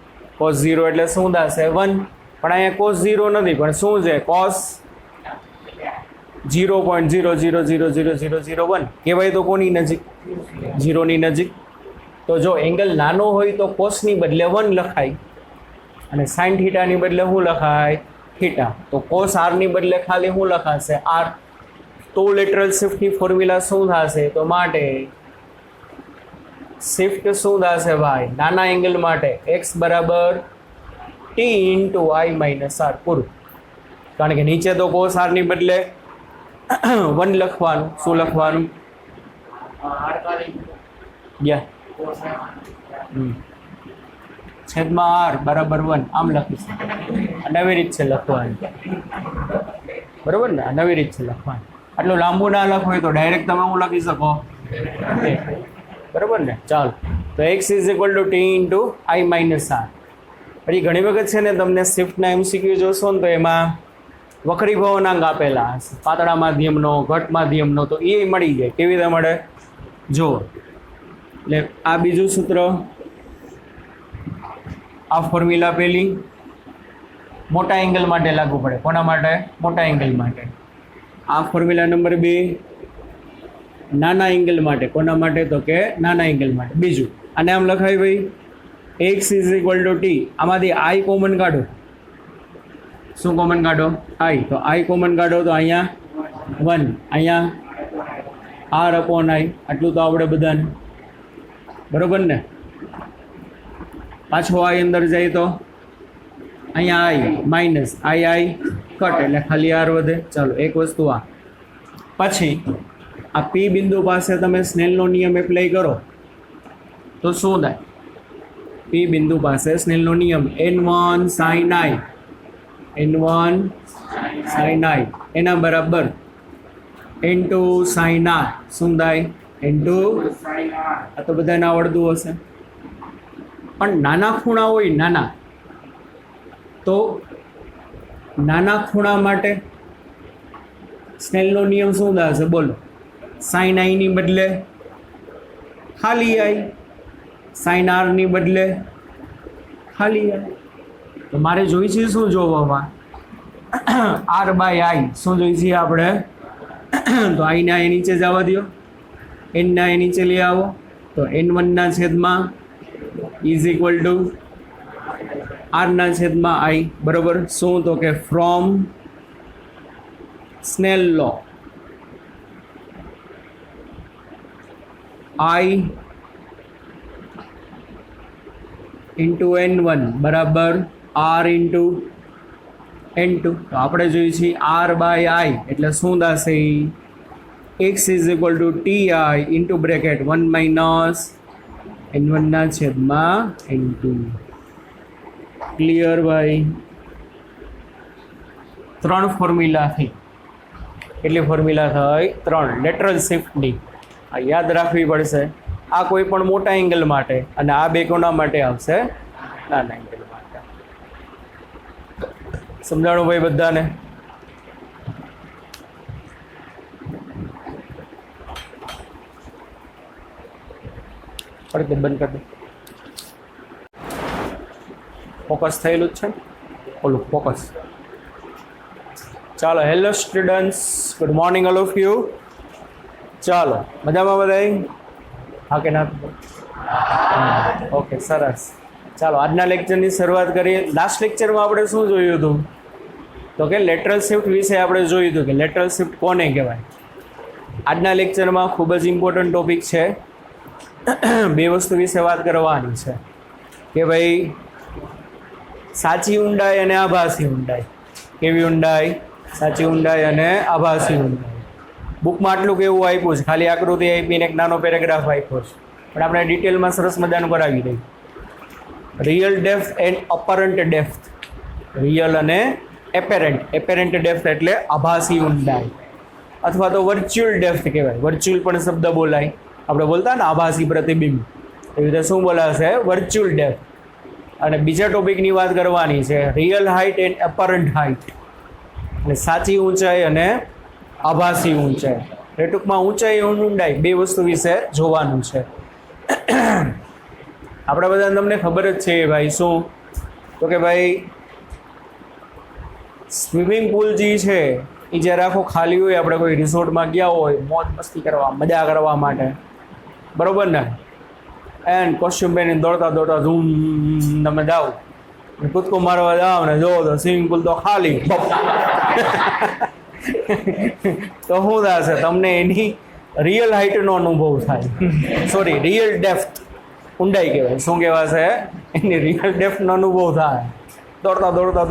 cos 0 એટલે શું થશે 1 પણ અહીંયા cos 0 નથી પણ શું છે cos 0.000001 કહેવાય તો કોની નજીક 0 ની નજીક તો જો એંગલ નાનો હોય તો કોસની બદલે 1 લખાય અને સાઇન થીટાની બદલે શું લખાય થીટા તો કોસ આરની બદલે ખાલી શું લખાશે આર તો લેટરલ શિફ્ટની ફોર્મ્યુલા શું થશે તો માટે શિફ્ટ શું થશે ભાઈ નાના એંગલ માટે x બરાબર t into i minus r પૂરું કારણ કે નીચે તો કોસ આરની બદલે 1 લખવાનું શું લખવાનું ગયા છેદમાં આર બરાબર 1 આમ લખીશું. નવી રીત છે લખવાની, બરાબર ને? નવી રીત છે લખવાની. આટલું લાંબુ ના લખવું હોય તો ડાયરેક્ટ તમે હું લખી શકો, બરાબર ને? ચાલો, તો x is equal to t into i minus r. પછી ઘણી વખત છે ને તમને શિફ્ટના MCQ જોશો ને તો એમાં વક્રી ભવનાંક આપેલા હશે, પાતળા માધ્યમનો, ઘટ માધ્યમનો, તો એ મળી જાય. કેવી રીતે મળે જો, એટલે આ બીજું સૂત્ર, આ ફોર્મ્યુલા પેલી મોટા એંગલ માટે લાગુ પડે. કોના માટે? મોટા એંગલ માટે. આ ફોર્મ્યુલા નંબર 2 નાના એંગલ માટે. કોના માટે? તો કે નાના એંગલ માટે. બીજું આને આમ લખાય ભાઈ, x is equal to T. આમાંથી i કોમન કાઢો. શું કોમન કાઢો? i. તો i કોમન કાઢો તો અહીંયા 1, અહીંયા r અપોન i. આટલું તો આવડે બધાને, બરોબર ને? પાછો i અંદર જાય તો અહીંયા i માઇનસ i કટ, એટલે ખાલી r વધે. ચાલો, એક વસ્તુ આ. પછી આ p બિંદુ પાસે તમે સ્નેલનો નિયમ એપ્લાય કરો તો શું થાય? p બિંદુ પાસે સ્નેલનો નિયમ n1 sin i, n1 sin i એના બરાબર n2 sin r. શું થાય? n2 આ તો બધાને આવડતું હશે. પણ નાના ખૂણા હોય, નાના, તો નાના ખૂણા માટે સ્નેલનો નિયમ શું થશે? બોલો. સાઇન આઈની બદલે ખાલી આઈ, સાઇન આરની બદલે ખાલી આઈ. તો મારે જોઈ છે શું જોવામાં? આર બાય આઈ. શું જોઈ છે આપણે? તો આઈને આ નીચે જવા દો, એનના એ નીચે લઈ આવો. તો n1 છેદમાં ઇઝ ઇક્વલ ટુ આરના છેદમાં આઈ. બરોબર. શું? તો કે from Snell law i into n1 બરાબર r ઇન્ટુ n2. તો આપણે જોઈએ છીએ r બાય i એટલે શું થશે? x is equal to T I into bracket 1 minus n1 છેદમાં n2. ક્લિયર ભાઈ? 3 ફોર્મ્યુલા થઈ. કેટલી ફોર્મ્યુલા થઈ? 3. લેટરલ શિફ્ટની આ યાદ રાખવી પડશે. આ કોઈ પણ મોટા એંગલ માટે, અને આ બે કોના માટે આવશે? નાના એંગલ માટે. સમજાણું ભાઈ બધાને? પડદે બંધ કરી દો. ફોકસ થયેલું જ છે, ઓલું ફોકસ. ચાલો, hello students, good morning all of you. ચાલો, મજામાં બધાય? હા કે ના? ઓકે, સરસ. ચાલો, આજના લેક્ચરની શરૂઆત કરીએ. લાસ્ટ લેક્ચરમાં આપણે શું જોયું હતું? તો કે લેટરલ શિફ્ટ વિશે આપણે જોયું હતું કે લેટરલ શિફ્ટ કોને કહેવાય. આજના લેક્ચરમાં ખૂબ જ ઇમ્પોર્ટન્ટ ટોપિક છે. બે વસ્તુ વિશે વાત કરવાની છે કે ભાઈ સાચી ઊંડાઈ અને આભાસી ઊંડાઈ. કેવી ઊંડાઈ? સાચી ઊંડાઈ અને આભાસી ઊંડાઈ. બુકમાં આટલું કેવું આપ્યું છે, ખાલી આકૃતિ આપીને એક નાનો પેરેગ્રાફ આપ્યો છે, પણ આપણે ડિટેલમાં સરસ મજાનું કરાવી દઈએ. Real depth and apparent depth. Real અને એપેરન્ટ. એપેરન્ટ ડેપ્થ એટલે આભાસી ઊંડાઈ, અથવા તો વર્ચ્યુઅલ ડેપ્થ કહેવાય. વર્ચ્યુઅલ પણ શબ્દ બોલાય. આપણે બોલતા ને આભાસી પ્રતિબિંબ, એવી રીતે શું બોલાશે? Virtual depth. અને બીજા ટોપિકની વાત કરવાની છે, real height and apparent height. એટલે સાચી ઊંચાઈ અને આભાસી ઊંચાઈ. એ ટૂંકમાં ઊંચાઈ અને ઊંડાઈ બે વસ્તુ વિશે જોવાનું છે. આપણે બધા તમને ખબર જ છે ભાઈ. શું? તો કે ભાઈ સ્વિમિંગ પુલ જે છે એ જ્યારે આખો ખાલી હોય, આપણે કોઈ રિસોર્ટમાં ગયા હોય મોજ મસ્તી કરવા, મજા કરવા માટે, બરોબર ને? એન્ડ કોસ્ચ્યુમ પહેરીને દોડતા દોડતા ધૂમ તમે જાઓ, કૂદકો મારવા જાઓ ને જો તો સ્વિમિંગ પુલ તો ખાલી. તો શું થશે? તમને એની રિયલ હાઇટનો અનુભવ થાય. Sorry, real depth. ઊંડાઈ કહેવાય. શું કહેવાશે? એની રિયલ ડેપ્થનો અનુભવ થાય. દોડતા દોડતા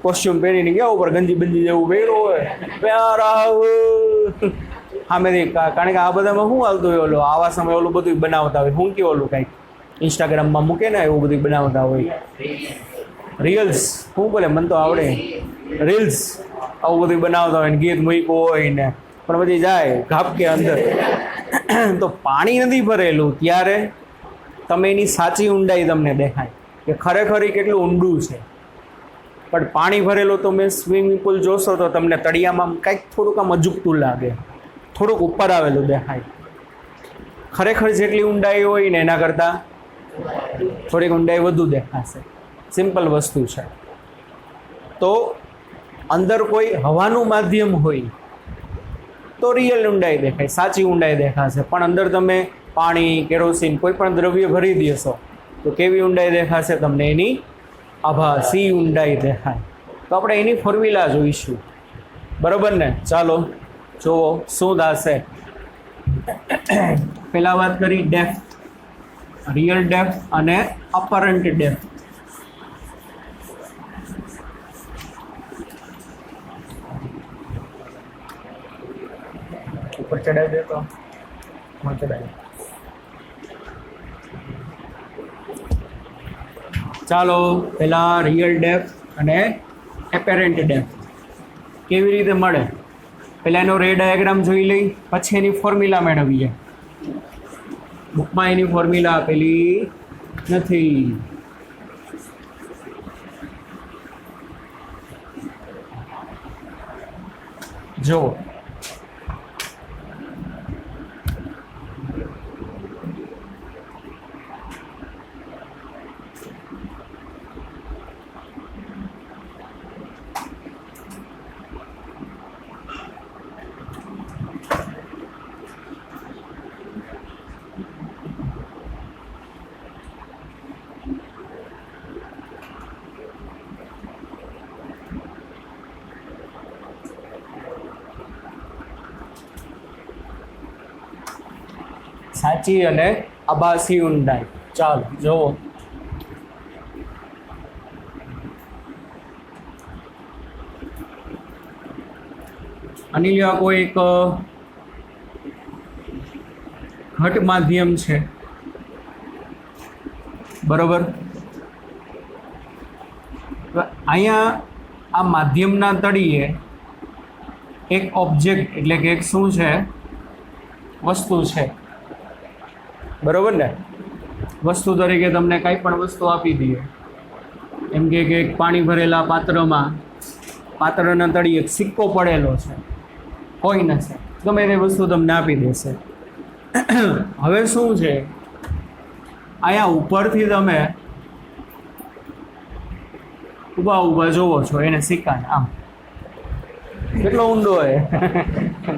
કોસ્ચ્યુમ પહેરીને ગયા ઉપર, ગંજી બંજી જેવું પહેર્યું હોય, પ્યાર સામેથી કારણ કે આ બધામાં શું હાલતું હોય ઓલું આવા સમય ઓલું બધું બનાવતા હોય શું કે ઓલું કાંઈક ઇન્સ્ટાગ્રામમાં મૂકે ને એવું બધું બનાવતા હોય રીલ્સ શું બોલે મને તો આવડે રીલ્સ આવું બધું બનાવતા હોય ને ગીત મૂક્યું હોય ને પણ પછી જાય ઘાપકે અંદર તો પાણી નથી ભરેલું ત્યારે તમે એની સાચી ઊંડાઈ તમને દેખાય કે ખરેખર એ કેટલું ઊંડું છે. પણ પાણી ભરેલું તો મેં સ્વિમિંગ પુલ જોશો તો તમને તળિયામાં કંઈક થોડુંક આમ અજુકતું લાગે, થોડુંક ઉપર આવેલું દેખાય. ખરેખર જેટલી ઊંડાઈ હોય ને એના કરતાં થોડીક ઊંડાઈ વધુ દેખાશે. સિમ્પલ વસ્તુ છે. તો અંદર કોઈ હવાનું માધ્યમ હોય તો રિયલ ઊંડાઈ દેખાય, સાચી ઊંડાઈ દેખાશે. પણ અંદર તમે પાણી, કેરોસીન કોઈ પણ દ્રવ્ય ભરી દેશો તો કેવી ઊંડાઈ દેખાશે તમને? એની આભાસી ઊંડાઈ દેખાય. તો આપણે એની ફોર્મ્યુલા જોઈશું, બરાબર ને? ચાલો જુઓ શું થશે. પહેલાં વાત કરી ડેપ્થ, રિયલ ડેપ્થ અને અપરન્ટ ડેપ્થ. ઉપર ચડાવી દે તો ચડાવી. ચાલો પહેલાં રિયલ ડેપ્થ અને એપેરન્ટ ડેપ્થ કેવી રીતે મળે પહેલાં એનો રે ડાયાગ્રામ જોઈ લઈ, પછી એની ફોર્મ્યુલા મેળવીએ. બુકમાં એની ફોર્મ્યુલા આપેલી નથી. જો સાચી અને આભાસી ઊંડાઈ. ચાલો જુઓ. આની લ્યો કોઈ એક ઘટ માધ્યમ છે, બરોબર? અહીંયા આ માધ્યમના તળિયે એક ઓબ્જેક્ટ એટલે કે એક શું છે? વસ્તુ છે, બરોબર ને? વસ્તુ તરીકે તમને કાંઈ પણ વસ્તુ આપી દઈએ, એમ કે એક પાણી ભરેલા પાત્રમાં, પાત્રના તળિયે એક સિક્કો પડેલો છે, કોઈ નથી, ગમે તે વસ્તુ તમને આપી દેશે. હવે શું છે, અહીંયા ઉપરથી તમે ઊભા ઊભા જોવો છો એને સિક્કાને, આમ કેટલો ઊંડો હોય.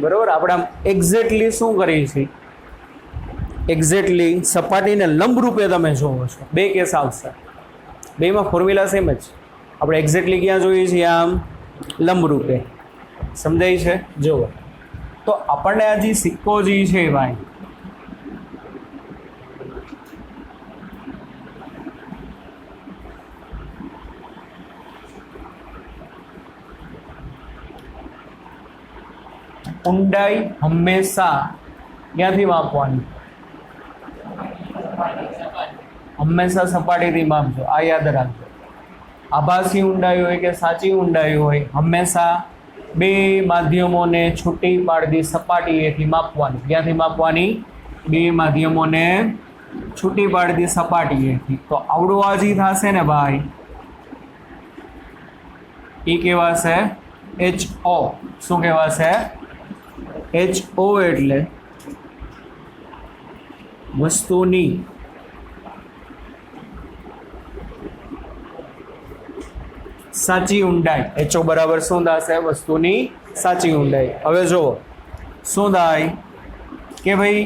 બરોબર? આપણે આમ એક્ઝેક્ટલી શું કરીએ છીએ? એક્ઝેક્ટલી સપાટીને લંબ રૂપે તમે જોવો છો. બે કેસ આવશે, બેમાં ફોર્મ્યુલા સેમ જ. આપણે એક્ઝેક્ટલી ક્યાં જોઈએ છીએ? આમ લંબ રૂપે. સમજાય છે? જુઓ તો આપણને આ જે સિક્કો જે છે ભાઈ, ઊંડાઈ હંમેશા ક્યાંથી માપવાની? હંમેશા સપાટીથી માપજો. આ યાદ રાખજો. આભાસી ઊંડાઈ હોય કે સાચી ઊંડાઈ હોય, હંમેશા બે માધ્યમોને છૂટી પાડતી સપાટીએથી માપવાની. ક્યાંથી માપવાની? બે માધ્યમોને છૂટી પાડતી સપાટીએથી. તો આવડું આજી થશે ને ભાઈ, એ કહેવાશે HO. શું કહેવાશે? HO એટલે વસ્તુની સાચી ઊંડાઈ. HO બરાબર શું થશે? વસ્તુની સાચી ઊંડાઈ. હવે જુઓ શું થાય કે ભાઈ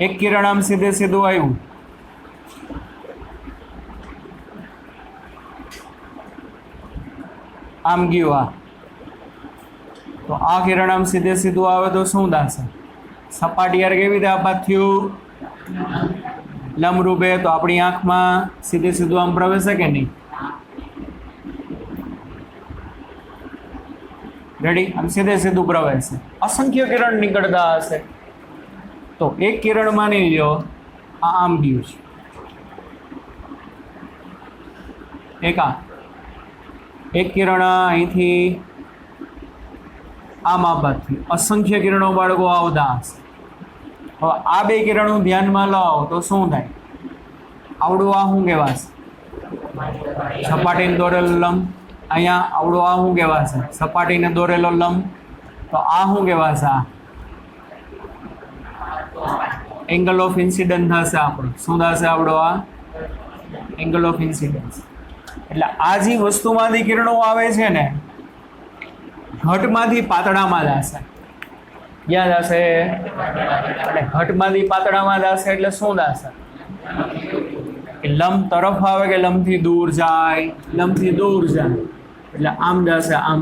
એક કિરણ આમ સીધે સીધું આવ્યું, આમ ગયું આ, તો આ કિરણ આમ સીધે સીધું આવે તો શું થશે? સપાટી યાર કેવી રીતે આપાત થયું? લંબરૂપે. તો આપણી આંખમાં સીધે સીધું આમ પ્રવેશે કે નહીં? રેડી? આમ સીધે સીધું પ્રવેશે, અસંખ્ય કિરણ નીકળતા હશે. તો એક કિરણ માની લ્યો આ આમ ગયું છે, એક કિરણ અહીંથી આ માપથી અસંખ્ય કિરણો બાળકો આવતા હશે. હવે આ બે કિરણો ધ્યાનમાં લાવો તો શું થાય? આવડું આ શું કહેવાશે? સપાટીને દોરેલો લંબ. અહીંયા આવડું આ શું કહેવાશે? સપાટીને દોરેલો લંબ. તો આ શું કહેવાશે? આ એંગલ ઓફ ઇન્સિડન્સ થશે આપણો. શું થશે આપણો? આ એંગલ ઓફ ઇન્સિડન્સ. એટલે આ જે વસ્તુમાંથી કિરણો આવે છે ને, ઘટમાંથી પાતળામાં જશે. ક્યાં જશે? અને ઘટમાંથી પાતળામાં જશે એટલે શું થશે? લંબ તરફ આવે કે લંબથી દૂર જાય? લંબથી દૂર જાય એટલે આમ જશે, આમ.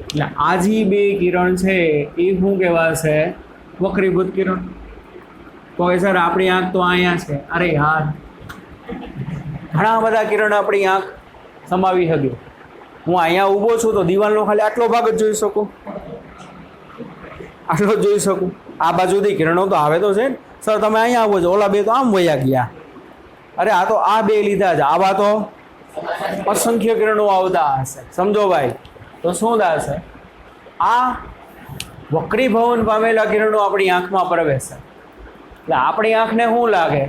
એટલે આ જે બે કિરણ છે એ શું કહેવાશે? વક્રીભૂત કિરણ. તો સર આપણી આંખ તો અહીંયા છે. અરે યાર, ઘણા બધા કિરણ આપણી આંખ સમાવી શકે. હું અહીંયા ઊભો છું તો દિવાલનો ખાલી આટલો ભાગ જ જોઈ શકું, આટલો જ જોઈ શકું. આ બાજુથી કિરણો તો આવે તો છે ને. સર તમે અહીંયા આવો છો, ઓલા બે તો આમ વયા ગયા. અરે આ તો આ બે લીધા છે, આવા તો અસંખ્ય કિરણો આવતા હશે. સમજો ભાઈ? તો શું થશે? આ વક્રીભવન પામેલા કિરણો આપણી આંખમાં પ્રવેશે. એટલે આપણી આંખને શું લાગે?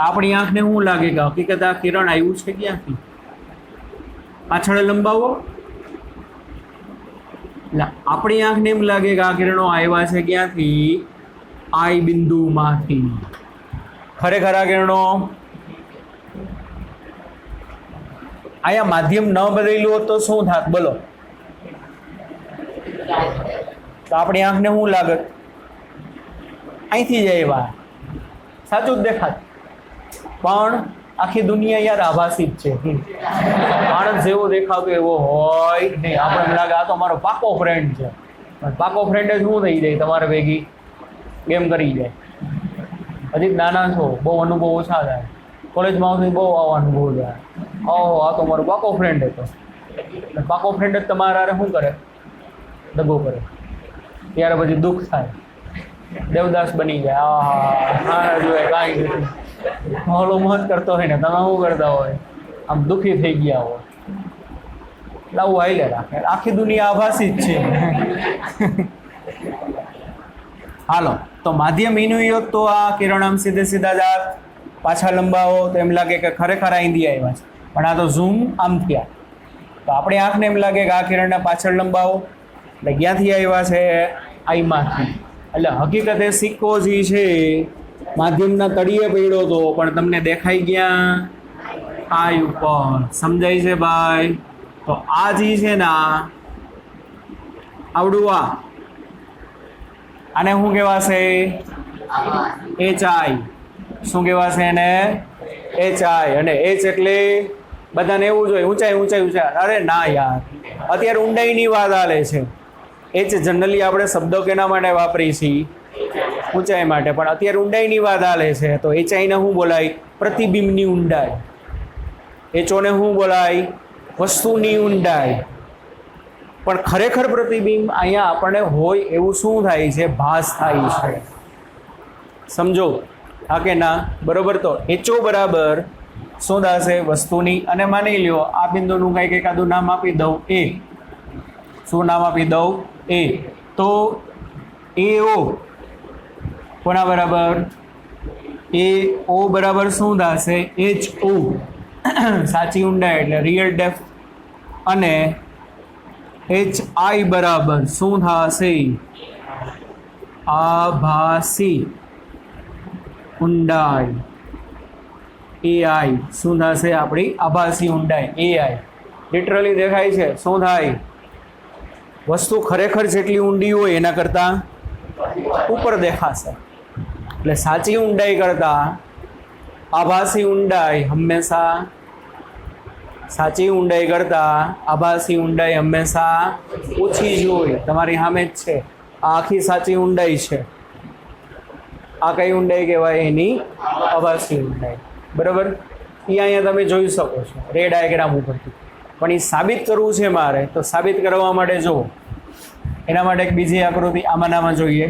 આપણી આંખને શું લાગે કે હકીકત આ કિરણ આવ્યું છે ક્યાંથી? પાછળ લંબાવો. એટલે આપણી આંખને એમ લાગે કે આ કિરણો આવ્યા છે ક્યાંથી? આઈ બિંદુમાંથી. ખરેખર આ કિરણો અહીંયા માધ્યમ ન બદલેલું હોત તો શું થાત? બોલો. તો આપણી આંખને શું લાગે? અહીંથી જ આવ્યા. સાચું જ દેખાત. પણ આખી દુનિયા યાર આભાસી જ છે. માણસ જેવો દેખાતો એવો હોય નહીં. આપણે એમ લાગે આ તો મારો પાકો ફ્રેન્ડ છે, પણ પાકો ફ્રેન્ડ જ શું થઈ જાય? તમારે ભેગી ગેમ કરી જાય. હજી નાના છો, બહુ અનુભવ ઓછા થાય. કોલેજમાં આવતી બહુ આવો અનુભવ થાય. ઓહો, આ તો મારો પાકો ફ્રેન્ડ હતો. પાકો ફ્રેન્ડ જ તમારા શું કરે? દગો કરે. ત્યારે પછી દુઃખ થાય, દેવદાસ બની જાય. હા જોઈએ કાંઈ નથી. હોલો મોજ કરતો હોય ને, તમે શું કરતા હોય? આમ દુઃખી થઈ ગયા હોય. લાવું હાઈલે રાખે. આખી દુનિયા આભાસી જ છે. હાલો, તો માધ્યમ ઈનું હોત તો આ કિરણ આમ સીધે સીધા જાત, પાછા લંબાવો તો એમ લાગે કે ખરેખર અહીંથી આવ્યા છે. પણ આ તો ઝૂમ આમ થયા. તો આપણી આંખને એમ લાગે કે આ કિરણને પાછળ લંબાવો એટલે ક્યાંથી આવ્યા છે? આઈમાંથી. એટલે હકીકતે સિક્કો જે છે માધ્યમના તળિયે પડ્યો હતો, પણ તમને દેખાઈ ગયા આઈ ઉપર. સમજાય છે ભાઈ? તો આ જે છે ને, આવડું આને શું કહેવાશે? HI. શું કહેવાશે એને? HI. અને H એટલે બધાને એવું જોઈએ ઊંચાઈ ઊંચાઈ ઊંચાઈ. અરે ના યાર, અત્યારે ઊંડાઈની વાત હાલે છે. H જનરલી આપણે શબ્દો કેના માટે વાપરીએ છીએ? ઊંચાઈ માટે. પણ અત્યારે ઊંડાઈની વાત હાલે છે તો HI ને શું બોલાય? પ્રતિબિંબની ઊંડાઈ. HO ને શું બોલાય? વસ્તુની ઊંડાઈ. પણ ખરેખર પ્રતિબિંબ અહીંયા આપણને હોય એવું શું થાય છે? ભાસ થાય છે. સમજો? હા કે ના? બરોબર. તો HO બરાબર શું થશે? વસ્તુની. અને માની લ્યો આ બિંદુનું કંઈક એકાદું નામ આપી દઉં, A. શું નામ આપી દઉં? A. તો AO કોના બરાબર? AO બરાબર શું થશે? HO. સાચી ઊંડાઈ એટલે રિયલ ડેપ્થ. અને HI બરાબર શું થશે? આભાસી ઊંડાઈ. AI શું થશે? આપણી આભાસી ઊંડાઈ AI. લિટરલી દેખાય છે. શું થાય? વસ્તુ ખરેખર જેટલી ઊંડી હોય એના કરતાં ઉપર દેખાશે. એટલે સાચી ઊંડાઈ કરતાં આભાસી ઊંડાઈ હંમેશા સાચી ઊંડાઈ કરતાં આભાસી ઊંડાઈ હંમેશા ઓછી જ હોય. તમારી સામે જ છે. આ આખી સાચી ઊંડાઈ છે. આ કઈ ઊંડાઈ કહેવાય? એની આભાસી ઊંડાઈ. બરાબર. એ અહીંયા તમે જોઈ શકો છો રે ડાયાગ્રામ ઉપરથી. પણ એ સાબિત કરવું છે મારે, તો સાબિત કરવા માટે જો એના માટે એક બીજી આકૃતિ આમાં જોઈએ.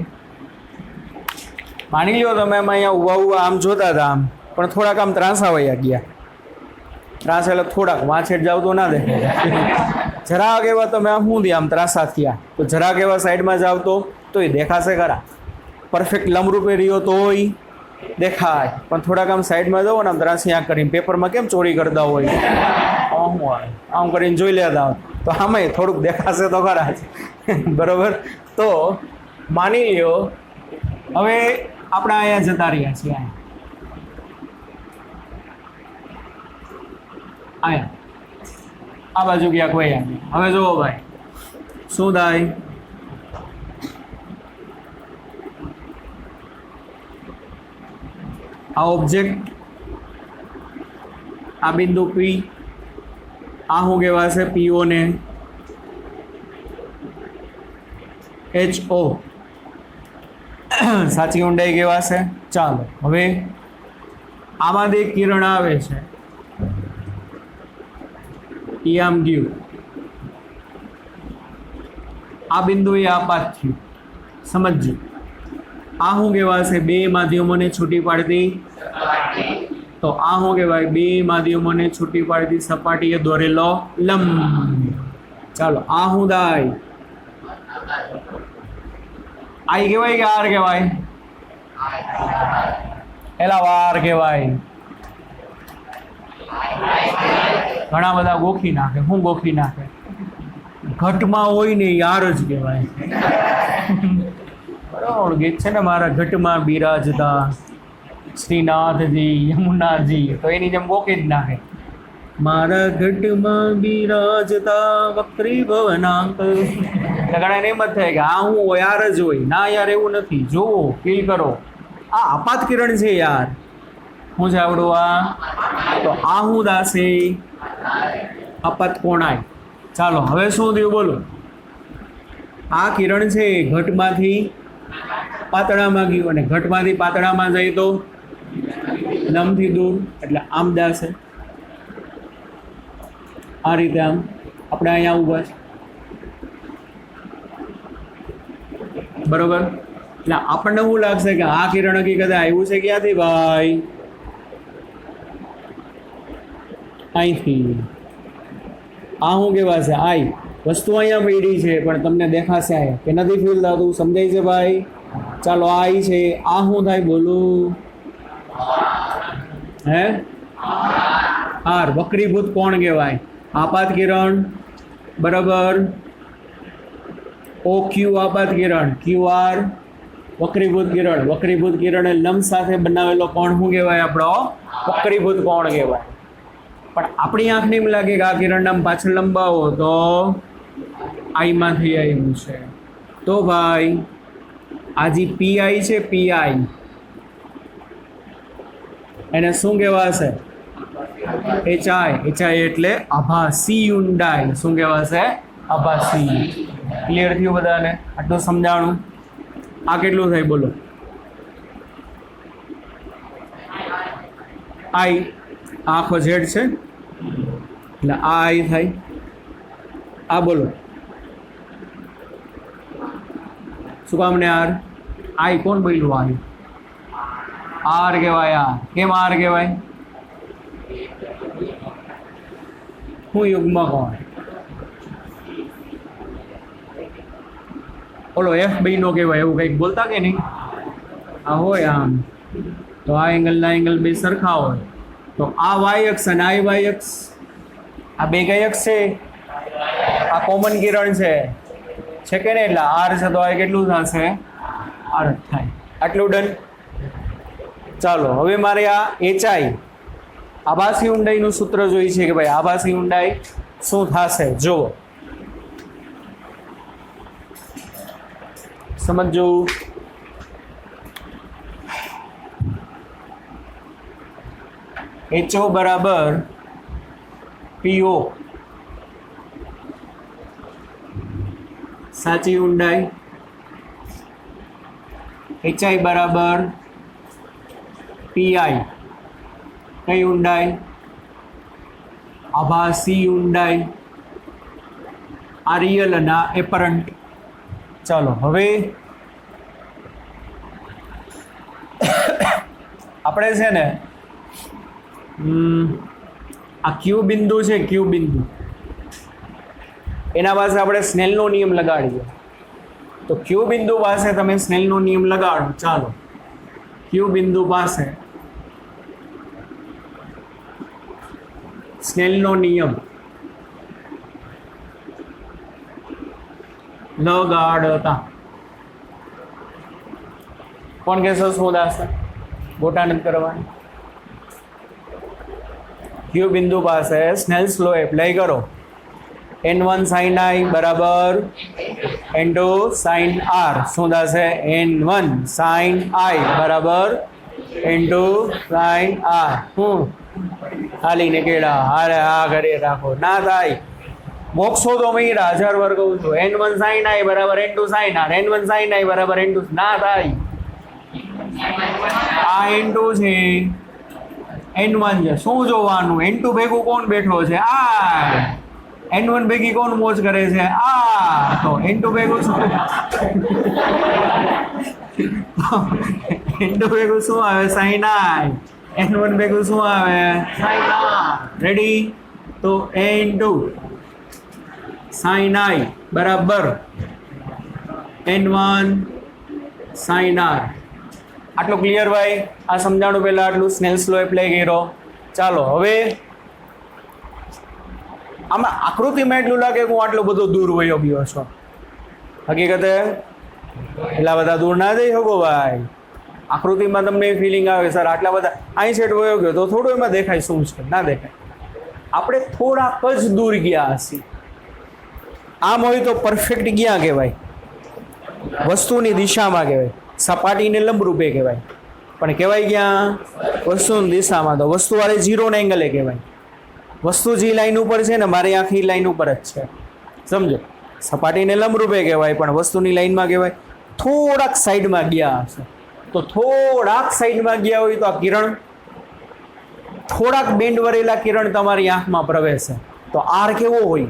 માની લો તમે એમાં અહીંયા ઊભા આમ જોતા હતા આમ, પણ થોડાક આમ ત્રાંસા વયા ગયા. ત્રાસ એટલે થોડાક વાંચેટ જાવ તો ના દેખાય. જરાક એવા તમે આમ શું આમ ત્રાસા થયા, તો જરાક એવા સાઈડમાં જાવ તો એ દેખાશે ખરા. પરફેક્ટ લંબરૂપે રહ્યો તોય દેખાય, પણ થોડાક આમ સાઈડમાં જાઓ ને આમ ત્રાસી આંખ કરીને પેપરમાં કેમ ચોરી કરતા હોય આમ કરીને જોઈ લેતા હોય, તો આમાંય થોડુંક દેખાશે તો ખરા જ. બરોબર. તો માની લ્યો હવે આપણે અહીંયા જતા રહ્યા છીએ, અહીંયા આ બાજુ ક્યાંક હોય. હવે જુઓ ભાઈ શું થાય. આ ઓબ્જેક્ટ, આ બિંદુ પી, આ શું કહેવાશે પીઓ ને HO સાચી ઊંડાઈ કહેવાશે. ચાલો હવે આમાંથી કિરણ આવે છે, એ આમ ગયું, આ બિંદુએ આપાત થયું. સમજજો આ શું કહેવાશે બે માધ્યમોને છૂટી પાડતી. તો આ શું કહેવાય બે માધ્યમોને છૂટી પાડતી સપાટીએ દોરેલો લંબ. ચાલો આ શું થાય, આઈ કહેવાય કે આર કહેવાય? એલા વાર કહેવાય. ઘણા બધા ગોખી નાખે. શું ગોખી નાખે? ઘટમાં હોય ને યાર જ કહેવાય. બરાબર ગીત છે ને, મારા ઘટમાં બિરાજતા શ્રીનાથજી યમુનાજી, તો એની જેમ ગોખી જ નાખે. મારા ઘટમાં બિરાજતા વક્રી ભવનાંક. ઘણા એમ જ થાય કે આ હું યાર જ હોય. ના યાર એવું નથી. જુઓ, ફીલ કરો, આ આપાત કિરણ છે યાર. શું છે આવડું આ? તો આ હું દાસે આપાત કોણાય. ચાલો હવે શું થયું બોલો. આ કિરણ છે ઘટમાંથી પાતળામાં ગયું, અને ઘટમાંથી પાતળામાં જાય તો લંબથી દૂર, એટલે આમ દાશે. આ રીતે આમ આપણે અહીંયા ઊભા છે. બરોબર. એટલે આપણને શું લાગશે કે આ કિરણ હકીકતે આવ્યું છે ક્યાંથી ભાઈ? અહીંથી. આ શું કહેવાશે? આઈ. વસ્તુ અહીંયા પડી છે પણ તમને દેખાશે અહીંયા કે નથી ફીલ થતું. સમજાય છે ભાઈ? ચાલો આઈ છે. આ શું થાય બોલું? હે આર. વક્રીભૂત કોણ કહેવાય? આપાત કિરણ. બરાબર. ઓ ક્યુ આપાત કિરણ, ક્યુ આર વક્રીભૂત કિરણ. વક્રીભૂત કિરણ એ લંબ સાથે બનાવેલો કોણ શું કહેવાય? આપણો વક્રીભૂત કોણ કહેવાય. પણ આપણી આંખને એમ લાગે કે આ કિરણ આમ પાછળ લંબાવો તો આઈમાંથી આવ્યું છે. તો ભાઈ આ જે પીઆઈ છે, પીઆઈ એને શું કહેવાશે? HI. HI એટલે આભાસી ઊંડાઈ. શું કહેવાશે? આભાસી. ક્લિયર થયું બધાને? આટલું સમજાણું. આ કેટલું થાય બોલો? આઈ. આખો ઝેડ છે એટલે આ આઈ થાય. આ બોલો શું કામ ને આર? આઈ કોણ બોલ્યું? આઈ આર કહેવાય. આ કેમ આર કહેવાય? હું યુગમાં કોણ? ઓલો FB નો કહેવાય. એવું કંઈક બોલતા કે નહીં? આ હોય આમ, તો આ એંગલના એંગલ બે સરખા હોય, તો આ વાય અક્ષ અને આ વાય અક્ષ, આ બે કઈ અક્ષ છે? આ કોમન કિરણ છે કે નહીં? એટલે આર છે તો આ કેટલું થશે? આર જ થાય. આટલું ડન. ચાલો હવે મારે આ HI આભાસી ઊંડાઈનું સૂત્ર જોઈ છે કે ભાઈ આભાસી ઊંડાઈ શું થશે. જુઓ સમજો. HO બરાબર PO સાચી ઊંડાઈ. HI બરાબર PI કઈ ઊંડાઈ? આભાસી ઊંડાઈ, આ રિયલ અને આ એપરન્ટ. ચાલો હવે આપણે છે ને આ ક્યુ બિંદુ છે, ક્યુ બિંદુ એના પાસે આપણે સ્નેલનો નિયમ લગાડીએ. તો ક્યુ બિંદુ પાસે તમે સ્નેલનો નિયમ લગાડો. ચાલો ક્યુ બિંદુ પાસે સ્નેલનો નિયમ લગાડતા કોણ કહેશો? શું દાસે ગોટા નથી કરવાની. ક્યુ બિંદુ પાસે સ્નેલ્સ લો એપ્લાય કરો. n1 sin i બરાબર n2 sin r. શું થશે? n1 sin i બરાબર n2 sin r. હાલીને કેળા હારે આ ઘરે રાખો ના થાય. મોક્ષો તો મૈરા 1000 વાર કહું છું. n1 sin i બરાબર n2 sin r, n1 sin i બરાબર n2 ના થાય. આ n2 છે, n1 છે. શું જોવાનું? n2 ભેગું કોણ બેઠો છે? આ n1 ભેગી કોણ મોજ કરે છે? આ તો n2 ભેગું શું n2 ભેગું શું આવે? sin i. n1 ભેગું શું આવે? sin r. રેડી? તો n2 sin i બરાબર n1 sin r. આટલું ક્લિયર ભાઈ? આ સમજાણું પહેલા આટલું સ્નેલ્સ લો એપ્લાય કર્યો. ચાલો હવે આમાં આકૃતિમાં એટલું લાગે કે હું આટલો બધો દૂર વયો ગયો છું. હકીકતે એટલા બધા દૂર ના જઈ શકો ભાઈ. આકૃતિમાં તમને ફિલિંગ આવે સર આટલા બધા અહીં સેટ વયો ગયો તો થોડું એમાં દેખાય શું છે? ના દેખાય. આપણે થોડાક જ દૂર ગયા હશે. આમ હોય તો પરફેક્ટ ક્યાં કહેવાય? વસ્તુની દિશામાં કહેવાય. સપાટીને લંબરૂપે કહેવાય. પણ કહેવાય ક્યાં? વસ્તુની દિશામાં. તો વસ્તુવાળે 0 એંગલે કહેવાય. વસ્તુ જે લાઈન ઉપર છે ને મારી આખી લાઈન ઉપર જ છે. સમજો? સપાટીને લંબરૂપે કહેવાય પણ વસ્તુની લાઈનમાં કહેવાય. થોડાક સાઈડમાં ગયા હશે તો થોડાક સાઈડમાં ગયા હોય તો આ કિરણ થોડાક બેન્ડ વરેલા કિરણ તમારી આંખમાં પ્રવેશે તો આર કેવો હોય?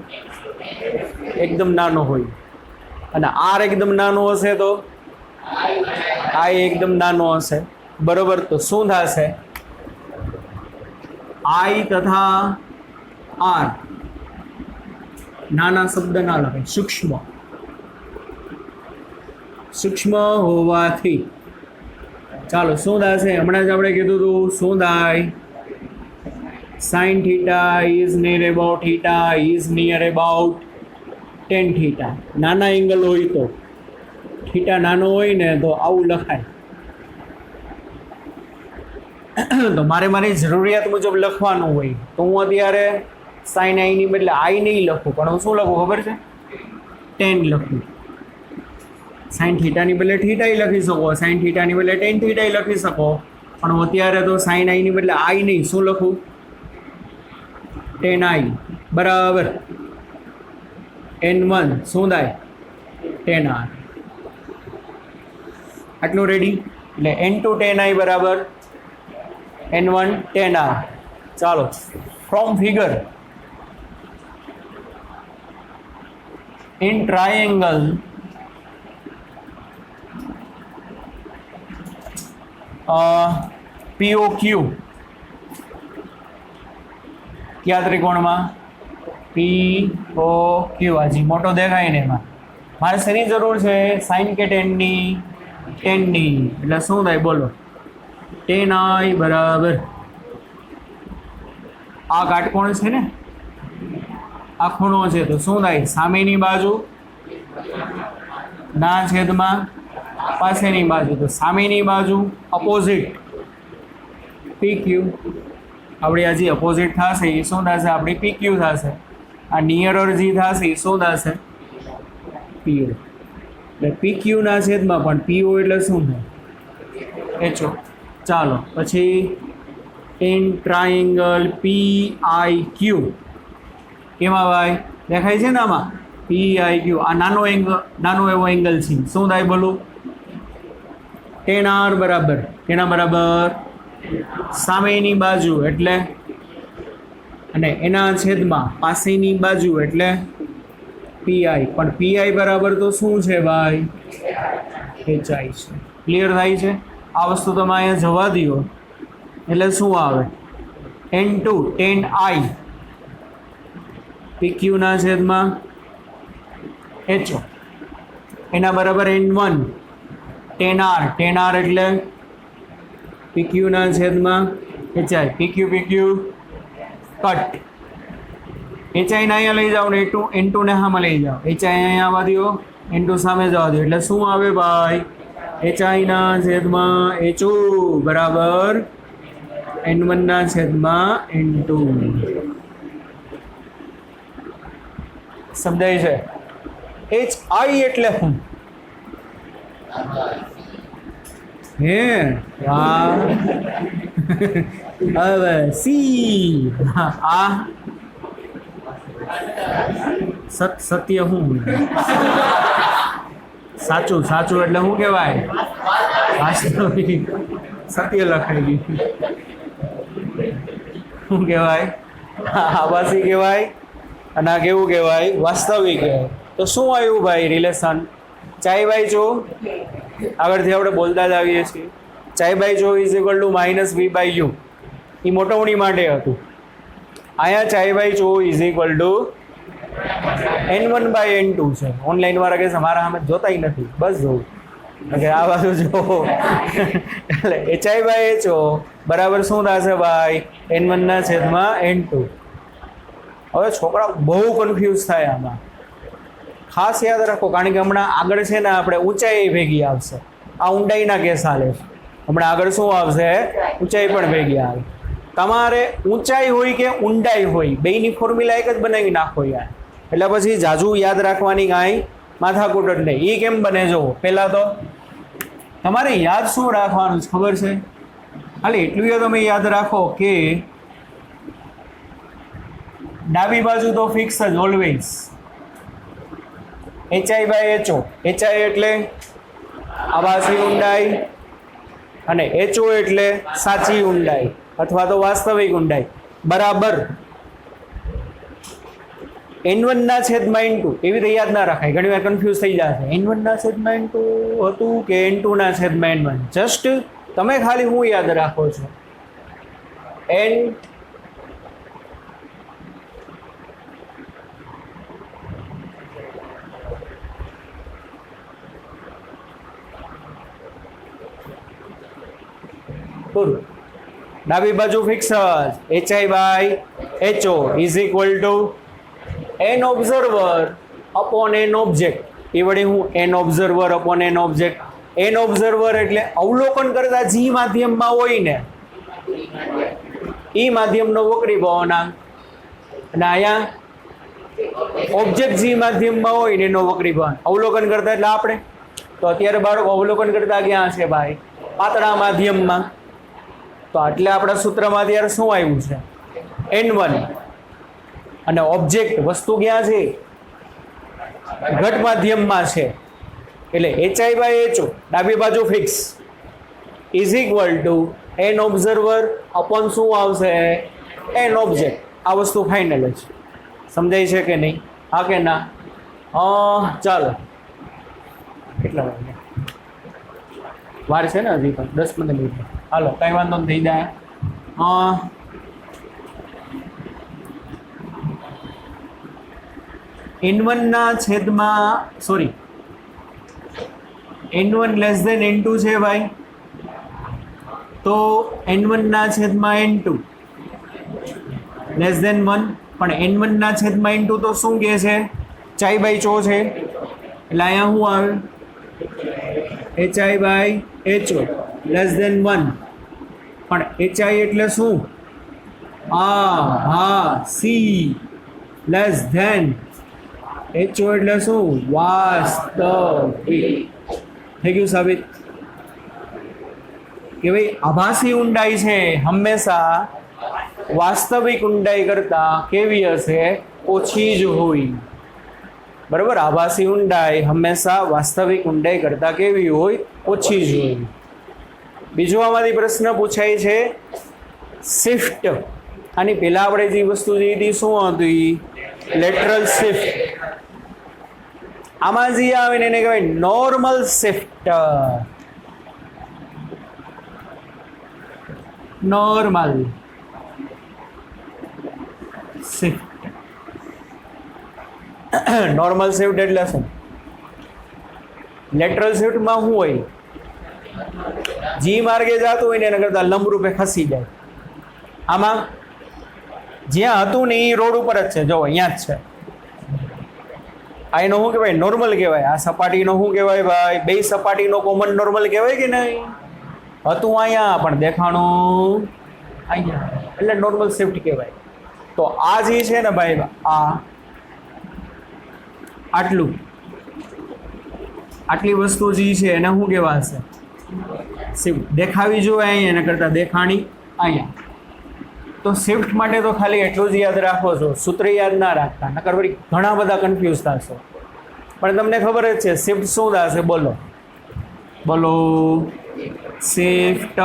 એકદમ નાનો હોય. અને આર એકદમ નાનો હશે તો આ એકદમ નાનો હશે. બરોબર? તો શું થશે? આઈ તથા આર નાના શબ્દ ના લખાય, સૂક્ષ્મ. સૂક્ષ્મ હોવાથી ચાલો શું થશે? હમણાં જ આપણે કીધું હતું શું થાય? sin theta is near about theta is near about tan theta. નાના એંગલ હોય તો થીટા નાનો હોય ને તો આવું લખાય. તો મારી જરૂરિયાત મુજબ લખવાનું હોય તો હું અત્યારે sin i ની બદલે i નહીં લખું પણ હું શું લખું ખબર છે? tan લખું. sin theta ની બદલે theta લખી શકો, sin theta ની બદલે tan theta લખી શકો. પણ હું અત્યારે તો sin i ની બદલે i નહીં શું લખું? tan i બરાબર n1 શું થાય? tan r. આટલું રેડી? એટલે n2 tan i બરાબર n1 tan r. ચાલો from figure in triangle POQ કયા ત્રિકોણમાં? POQ. હજી મોટો દેખાય ને એમાં મારે શેની જરૂર છે? સાઇન કે ટેનની? ટેનની. એટલે શું થાય બોલો? tan i બરાબર આ કાટકોણ છે ને, આ ખૂણો છે તો શું થાય? સામેની બાજુ ના છેદમાં પાસેની બાજુ. તો સામેની બાજુ અપોઝિટ PQ. આપણી આ જે અપોઝિટ થશે એ શું થશે? આપણી PQ થશે. આ નિયરર જે થશે એ શું થશે? PO. એટલે PQ ના છેદમાં પણ PO એટલે શું થાય? HO. ચાલો પછી in triangle PIQ કેમાં ભાઈ દેખાય છે ને આમાં? PIQ. આ નાનો એંગલ, નાનો એવો એંગલ છે. શું થાય બોલું? tan r બરાબર કેના બરાબર? સામેની બાજુ એટલે અને એના છેદમાં પાસેની બાજુ એટલે પીઆઈ. પણ પીઆઈ બરાબર તો શું છે ભાઈ? એચઆઈ છે. ક્લિયર થાય છે? આ વસ્તુ તમે અહીંયા જવા દો એટલે શું આવે? N2 10I PQ ના છેદમાં HO એના બરાબર N1 10R. 10R એટલે PQ ના છેદમાં HI. PQ cut. HI ને અહીંયા લઈ જાઓ ને N2 ને સામે લઈ જાઓ. HI અહીંયા આવવા દો, N2 સામે જવા દો એટલે શું આવે ભાઈ? HI ના છેદમાં HO બરાબર N1 ના છેદમાં N2. સમજાય છે? HI એટલે શું? હે વાહ. હવે સી આ સત્ય શું? સાચું. સાચું એટલે શું કહેવાય? વાસ્તવિક. સત્ય લખાઈ ગયું. શું કહેવાય? આભાસી કહેવાય અને આ કેવું કહેવાય? વાસ્તવિક કહેવાય. તો શું આવ્યું ભાઈ રિલેશન? ચાઈ બાય જો આગળથી આપણે બોલતા જ આવીએ છીએ. ચાઈ બાય જો is equal to minus V by U. એ મોટવણી માટે હતું. અહીંયા ચાઈ બાય જો is equal to N1 by N2 છે. ઓનલાઈન વાળા કહે છે મારા સામે જોતાય નથી, બસ જોવું કે આ બાજુ જો. એટલે HI બાય HO બરાબર શું થશે ભાઈ? N1 ના છેદમાં N2. હવે છોકરા બહુ કન્ફ્યુઝ થાય આમાં. ખાસ યાદ રાખો, કારણ કે હમણાં આગળ છે ને આપણે ઊંચાઈ ભેગી આવશે. આ ઊંડાઈના કેસ હાલે છે. હમણાં આગળ શું આવશે? ઊંચાઈ પણ ભેગી આવે. તમારે ઊંચાઈ હોય કે ઊંડાઈ હોય બેયની ફોર્મ્યુલા એક જ બનાવી નાખો યાર. એટલે પછી જાજુ યાદ રાખવાની કાંઈ માથાકૂટ જ નહીં. એ કેમ બને જો પહેલાં તો તમારે યાદ શું રાખવાનું છે ખબર છે? ખાલી એટલું તમે યાદ રાખો કે ડાબી બાજુ તો ફિક્સ જ always HI by HO. HI એટલે આભાસી ઊંડાઈ અને HO એટલે સાચી ઊંડાઈ અથવા તો વાસ્તવિક ઊંડાઈ બરાબર N1 ના છેદમાં N2. એવી રીતે યાદ ના રાખાય, ઘણી વાર કન્ફ્યુઝ થઈ જશે. N1 ના છેદમાં N2 હતું કે N2 ના છેદમાં N1. જસ્ટ તમે ખાલી હું યાદ રાખો છો N ડાબી બાજુ fix HI by HO is equal to N observer upon N object. એ વડે હું N observer upon N object. N observer એટલે અવલોકન કરતા જે માધ્યમમાં હોય ને એ માધ્યમનો વક્રી પવનાંક, અને અહીંયા ઓબ્જેક્ટ જે માધ્યમમાં હોય ને એનો વક્રી પવન. અવલોકન કરતા એટલે આપણે તો અત્યારે બાળકો અવલોકન કરતા ક્યાં છે ભાઈ? પાતળા માધ્યમમાં. તો એટલે આપણા સૂત્રમાં અત્યારે શું આવ્યું છે? N1. અને ઓબ્જેક્ટ વસ્તુ ક્યાં છે? ઘટ માધ્યમમાં છે. એટલે HI બાય HO ડાબી બાજુ fix is equal to N observer upon શું આવશે? N object. આ વસ્તુ ફાઇનલ જ. સમજાય છે કે નહીં? હા કે ના? ચાલો કેટલા વાગે વાર છે ને હજી પણ 10-15 મિનિટ. હાલો કંઈ વાંધો નહીં, થઈ જાય. N1 ના છેદમાં N1 લેસ દેન N2 છે ભાઈ. તો N1 ના છેદમાં N2 લેસ દેન 1. પણ N1 ના છેદમાં N2 તો શું કહે છે? ચાઈ બાય ચો છે. એટલે અહીંયા શું આવે? HI by HO less than 1. પણ HI એટલે શું? સી લેસ ધેન HO એટલે શું? વાસ્તવિક. થઈ ગયું સાબિત કે ભાઈ આભાસી ઊંડાઈ છે હંમેશા વાસ્તવિક ઊંડાઈ કરતા કેવી હશે? ઓછી જ હોય. બરાબર? આભાસી ઊંડાઈ હંમેશા વાસ્તવિક ઊંડાઈ કરતા કેવી હોય? ઓછી જ હોય. બીજો આમાંથી પ્રશ્ન પૂછાય છે શિફ્ટ. આની પહેલા આપણે જે વસ્તુ જે હતી શું હતી? Lateral shift. આમાં જે આવે ને એને કહેવાય normal shift. Normal shift. Normal shift એટલે શું? લેટરલ શિફ્ટમાં શું હોય? જી માર્ગે જતું હોય ને એના કરતાં લંબરૂપે ખસી જાય. આમાં જ્યાં હતું ને એ રોડ ઉપર જ છે, જો અહીંયા જ છે. આ એનો શું કહેવાય? નોર્મલ કહેવાય. આ સપાટીનો શું કહેવાય ભાઈ? બે સપાટીનો કોમન નોર્મલ કહેવાય કે નહીં? હતું અહીંયા પણ દેખાણું અહીંયા, એટલે નોર્મલ શિફ્ટ કહેવાય. તો આ જે છે ને ભાઈ, આ આટલી વસ્તુ જે છે એને શું કહેવાશે? શિફ્ટ. દેખાવી જોઈએ અહીંયા એના કરતાં દેખાણી અહીંયા. તો શિફ્ટ માટે તો ખાલી એટલું જ યાદ રાખો છો, સૂત્ર યાદ ના રાખતા, નકર વળી ઘણા બધા કન્ફ્યુઝ થશો. પણ તમને ખબર જ છે શિફ્ટ શું થશે? બોલો બોલો. શિફ્ટ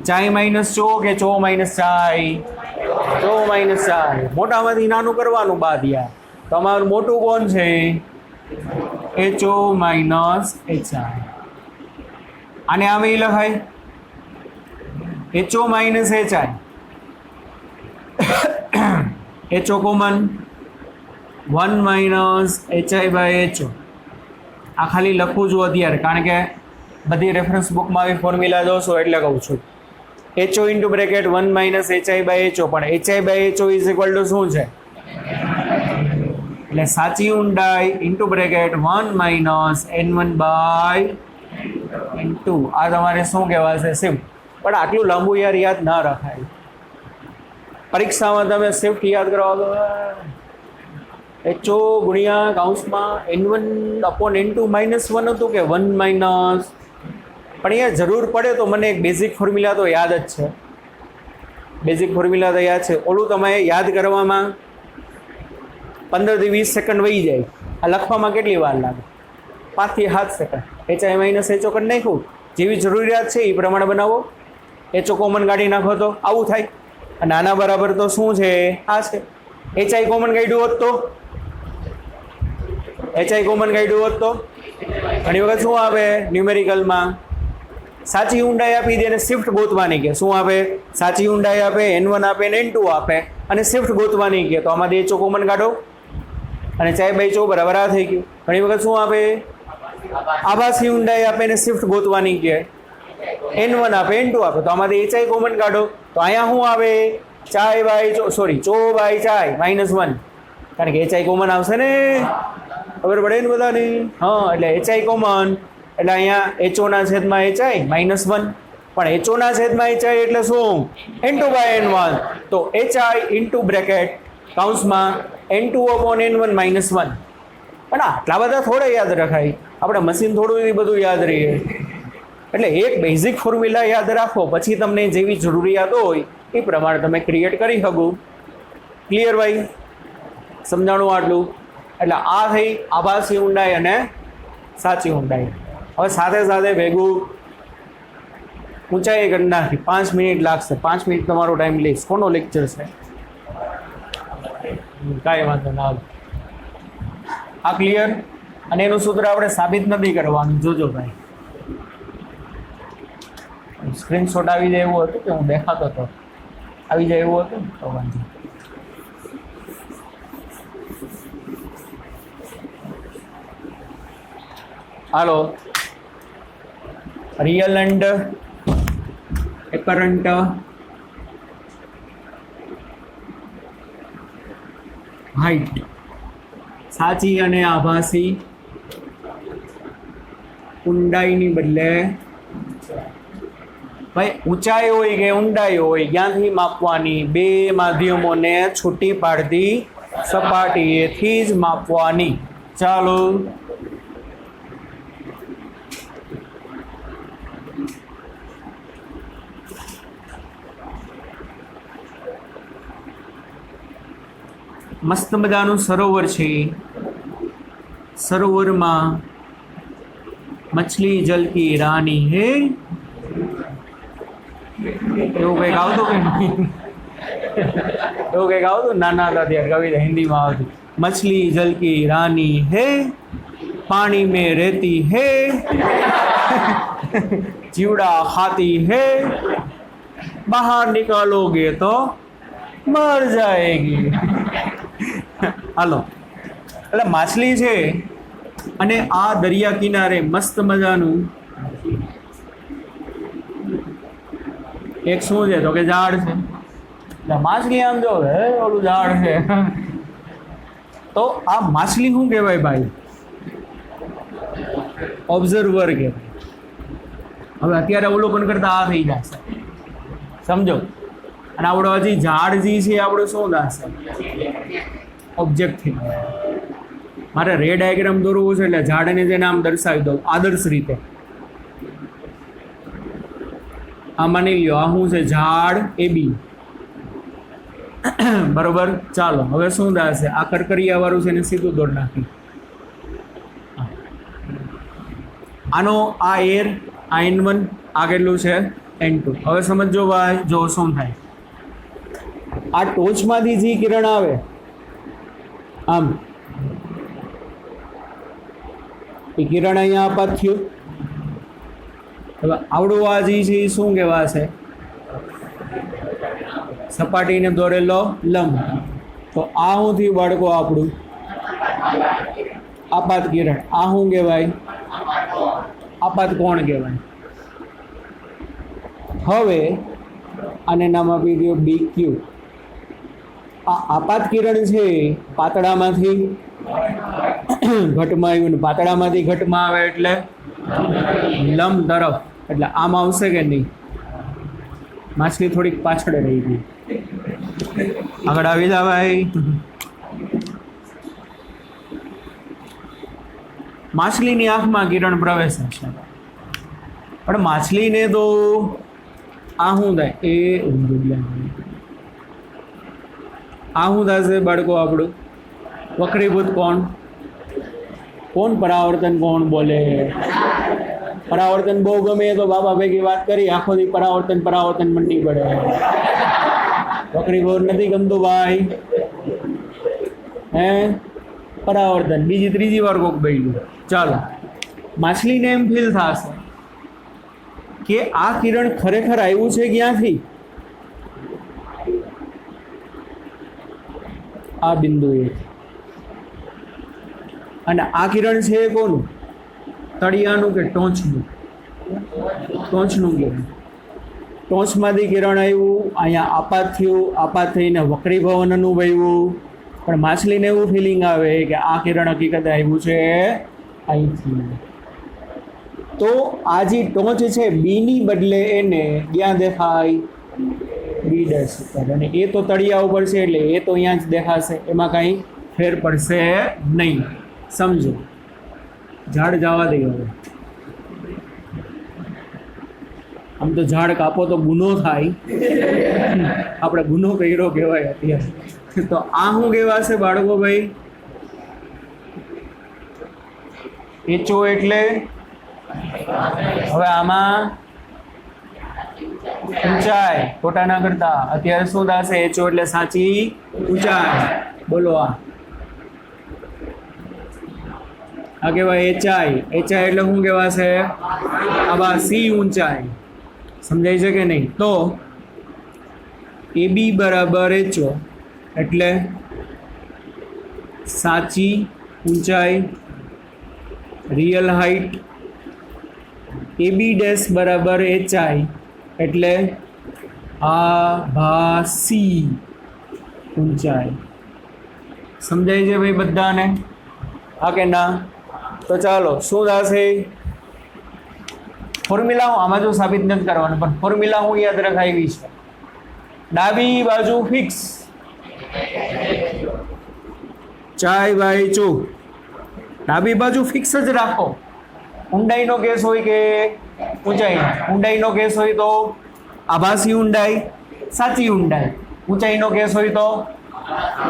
ચાય માઇનસ ચો કે ચો માઇનસ ચાય? ચો માઇનસ ચાય. મોટામાંથી નાનું કરવાનું બાદ યાર. તમારું મોટું કોણ છે? HO minus HI. આને આમ એ લખાય HO minus HI. HO common 1 minus HI by HO. આ ખાલી લખું છું અત્યારે, કારણ કે બધી રેફરન્સ બુકમાં આવી ફોર્મ્યુલા જોશો એટલે કહું છું. HO into bracket 1 minus HI by HO. પણ HI by HO is equal to શું છે? એટલે સાચી ઊંડાઈ into bracket 1 minus N1 by N2. આ તમારે શું કહેવાશે? શિફ્ટ. પણ આટલું લાંબુ યાદ ના રખાય. પરીક્ષામાં તમે શિફ્ટ યાદ કરવા દો. HO ગુણ્યા કૌંસમાં N1 અપોન N2 માઇનસ 1 હતું કે 1 માઇનસ? પણ અહીંયા જરૂર પડે તો મને એક બેઝિક ફોર્મ્યુલા તો યાદ જ છે. બેઝિક ફોર્મ્યુલા તો યાદ છે. ઓલું તમે યાદ કરવામાં 15 થી 20 સેકન્ડ વહી જાય. આ લખવામાં કેટલી વાર લાગે? 5 થી 7 સેકન્ડ. HI માઇનસ HO કરી નાખ્યું, જેવી જરૂરિયાત છે એ પ્રમાણે બનાવો. HO કોમન કાઢી નાખો તો આવું થાય. અને આના બરાબર તો શું છે? આ છે. HI કોમન કાઢ્યું હોત તો HI કોમન કાઢ્યું હોત તો ઘણી વખત શું આવે ન્યુમેરિકલમાં? સાચી ઊંડાઈ આપી દે અને શિફ્ટ ગોતવાની કે શું આપે? સાચી ઊંડાઈ આપે, N1 આપે ને N2 આપે, અને શિફ્ટ ગોતવાની કે તો આમાંથી HO કોમન કાઢો અને ચાય બાય ચો બરાબર આ થઈ ગયું. ઘણી વખત શું આપે? આભાસી ઊંડાઈ આપે ને શિફ્ટ ગોતવાની કે N1 આપે, N2 આપે, તો આમાંથી HI કોમન કાઢો. તો અહીંયા શું આવે? ચાય બાય ચો, સોરી ચો બાય ચાય માઇનસ 1, કારણ કે HI કોમન આવશે ને. ખબર પડે ને બધાને? હા, એટલે HI કોમન એટલે અહીંયા HO ના છેદમાં HI માઇનસ 1. પણ HO ના છેદમાં HI એટલે શું? N2 by N1. તો HI ઇન્ટુ બ્રેકેટ કૌંસમાં N2 અપોન N1 માઇનસ 1. પણ આટલા બધા થોડા યાદ રખાય. આપણે મશીન થોડું એ બધું યાદ રહીએ. એટલે એક બેઝિક ફોર્મ્યુલા યાદ રાખો, પછી તમને જેવી જરૂરિયાત હોય એ પ્રમાણે તમે ક્રિએટ કરી શકો. ક્લિયર ભાઈ? સમજાણું આટલું? એટલે આ થઈ આભાસી ઊંડાઈ અને સાચી ઊંડાઈ. હવે સાથે સાથે ભેગું ઊંચાઈ કરી નાખી. 5 મિનિટ લાગશે. 5 મિનિટ તમારો ટાઈમ લઈશ. કોનો લેક્ચર છે? કાંઈ વાંધો ના. આ ક્લિયર? અને એનું સૂત્ર આપણે સાબિત નથી કરવાનું, જોજો ભાઈ. સ્ક્રીનશોટ આવી જાય એવું હતું કે હું દેખાતો હતો? આવી જાય એવું હતું તો વાંધો. હાલો. રિયલ એન્ડ એપરન્ટ હાઈટ, સાચી અને આભાસી ઊંડાઈની બદલે ભાઈ ઊંચાઈ હોય કે ઊંડાઈ હોય ક્યાંથી માપવાની? બે માધ્યમોને છૂટી પાડતી સપાટીએથી જ માપવાની. ચાલો. મસ્ત મજાનું સરોવર છે. સરોવરમાં મછલી જલકી રાની હે, એવું કંઈક આવતું કે નહીં? એવું કંઈક આવતું નાના હતા ત્યારે કવિતા હિન્દીમાં આવતી, મછલી જલ કી રાની હે પાણી में रहती है जीवड़ा खाती है बाहर निकालोगे तो मर जाएगी. હાલો, એટલે માછલી છે અને આ દરિયા કિનારે મસ્ત મજાનું એક શું છે તો કે ઝાડ છે. એટલે માછલી આમ જો હે ઓલું ઝાડ છે તો આ માછલી શું કહેવાય ભાઈ? ઓબ્ઝર્વર કહેવાય. હવે અત્યારે અવલોકન કરતા આ થઈ જશે, સમજો. અને આપણો હજી ઝાડ જે છે આપણું શું થશે? ઓબ્જેક્ટ થઈ જાય. મારે રે ડાયાગ્રામ દોરવું છે એટલે ઝાડને જે નામ દર્શાવી દઉં આદર્શ રીતે. આ માની લ્યો આ શું છે? ઝાડ AB. બરોબર. ચાલો હવે શું થશે? આ કરકરિયા વાળું છે એને સીધું દોર નાખી. આનો આ એર આ N1 આ કેટલું છે? N2. હવે સમજો ભાઈ, જો શું થાય. આ ટોચમાંથી જે કિરણ આવે આમ, એ કિરણ અહીંયા આપાત થયું. હવે આવડું આ જે છે એ શું કહેવાશે? સપાટીને દોરેલો લંબ. તો આ શું થયું બાળકો? આપણું આપાત કિરણ. આ શું કહેવાય? આપાત કોણ કહેવાય? હવે આને નામ આપી દો BQ. આ આપાત કિરણ છે પાતળામાંથી ઘટમાં આવ્યું, પાતળામાંથી ઘટમાં આવે એટલે લંબ તરફ. એટલે આમ આવશે કે નહીં? માછલી થોડીક પાછળ રહી ગઈ. આગળ આવી જા ભાઈ. માછલીની આંખમાં કિરણ પ્રવેશે છે, પણ માછલીને તો આ શું થાય? એ આ શું થશે બાળકો? આપણું વક્રીભૂત કોણ? કોણ પરાવર્તન કોણ બોલે? પરાવર્તન બહુ ગમે તો બાબા ભેગી વાત કરી આખો દી પરાવર્તન મંડી પડે. વક્રીભૂત નથી ગમતું ભાઈ. હે પરાવર્તન બીજી ત્રીજી વાર કોક બૈલું. ચાલો, માછલીને એમ ફીલ થશે કે આ કિરણ ખરેખર આવ્યું છે ક્યાંથી? આ બિંદુએ. અને આ કિરણ છે કોનું? તળિયાનું કે ટોચનું? ટોચનું કિરણ. ટોચમાંથી કિરણ આવ્યું, અહીંયા આપાત થયું, આપાત થઈને વક્રીભવન અનુભવ્યું. પણ માછલીને એવું ફિલિંગ આવે કે આ કિરણ હકીકતે આવ્યું છે અહીંથી. તો આ જે ટોચ છે બીની બદલે એને ક્યાં દેખાય? B' ઉપર. અને એ તો તળિયા ઉપર છે એટલે એ તો અહીંયા જ દેખાશે, એમાં કાંઈ ફેર પડશે નહીં. સમજો. ઝાડ જવા દે. હવે આમ તો ઝાડ કાપો તો ગુનો થાય, આપણે ગુનો કર્યો કહેવાય અત્યારે. તો આ શું કહેવાશે બાળકો ભાઈ? HO એટલે હવે આમાં ઊંચાઈ ખોટા ના કરતા. અત્યારે શું થશે? HO એટલે સાચી ઊંચાઈ. બોલો. આ કહેવાય HI. HI એટલે શું કહેવાશે? આભાસી ઊંચાઈ. સમજાય છે કે નહીં? તો AB બરાબર HO એટલે સાચી ઊંચાઈ, રિયલ હાઈટ. AB' બરાબર HI એટલે આભાસી ઊંચાઈ. સમજાય છે ભાઈ બધાને? હા કે ના? તો ચાલો શું થશે? ફોર્મ્યુલા હું આમાં જો સાબિત નથી કરવાનું, પણ ફોર્મ્યુલા હું યાદ રખાવી છે. ડાબી બાજુ ફિક્સ, ચાય બાય ચો. ડાબી બાજુ ફિક્સ જ રાખો. ઊંડાઈનો કેસ હોય કે ઊંચાઈનો? ઊંડાઈનો કેસ હોય તો આભાસી ઊંડાઈ સાચી ઊંડાઈ. ઊંચાઈનો કેસ હોય તો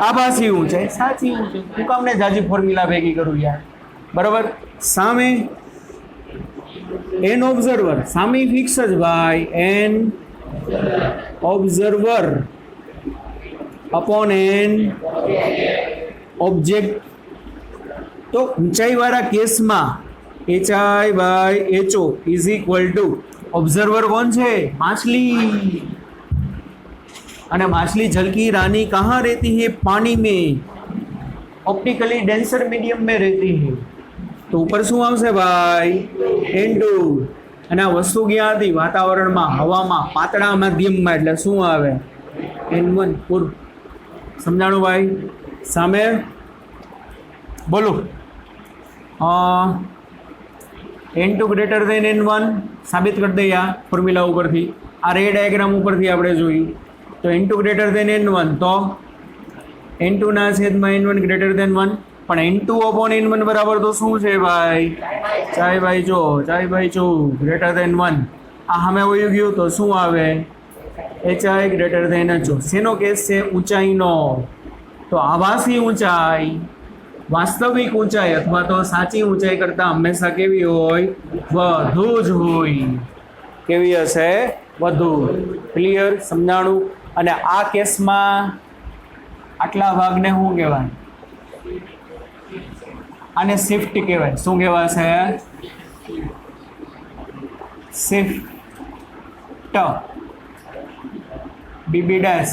આભાસી ઊંચાઈ સાચી ઊંચાઈ. હું કામને જાજી ફોર્મ્યુલા ભેગી કરું યાર? બરોબર. સામે એન ઓબ્ઝર્વર, સામે ફિક્સ જ ભાઈ. An observer upon an object तो ऊंचाई वाला केस में HI/HO is equal to observer कौन है माछली अने माछली जल की रानी कहाँ रहती है पानी में ऑप्टिकली डेंसर मीडियम में रहती है तो ऊपर शू आवशे भाई N2 અને આ વસ્તુ ક્યાં હતી વાતાવરણમાં હવામાં પાતળા માધ્યમમાં એટલે શું આવે N1 પૂરું સમજાણું ભાઈ સામે બોલો N2 ગ્રેટર દેન N1 સાબિત કરી દઈએ આ ફોર્મ્યુલા ઉપરથી આ રે ડાયાગ્રામ ઉપરથી આપણે જોયું તો N2 ગ્રેટર દેન N1 તો N2 ના છેદમાં N1 ગ્રેટર દેન 1 પણ N2 upon N1 બરાબર તો શું છે ભાઈ ચાય ગ્રેટર દેન 1 આ સામે વયું ગયું તો શું આવે HI ગ્રેટર દેન HO શેનો કેસ છે ઊંચાઈનો તો આભાસી ઊંચાઈ વાસ્તવિક ઊંચાઈ અથવા તો સાચી ઊંચાઈ કરતાં હંમેશા કેવી હોય વધુ જ હોય કેવી હશે વધુ ક્લિયર સમજાણું અને આ કેસમાં આટલા ભાગને શું કહેવાય આને શિફ્ટ કહેવાય શું કહેવાશે શિફ્ટ BB ડેશ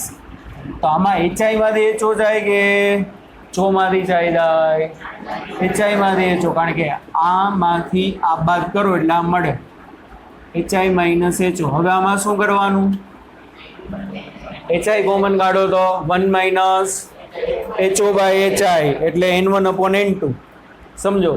તો આમાં HI માંથી HO જાય કે ચોમાંથી જાય HI માંથી HO કારણ કે આમાંથી આ બાદ કરો એટલે આ મળે HI માઇનસ HO હવે આમાં શું કરવાનું HI કોમન કાઢો તો 1 માઇનસ HO બાય HI એટલે N1 upon N2 સમજો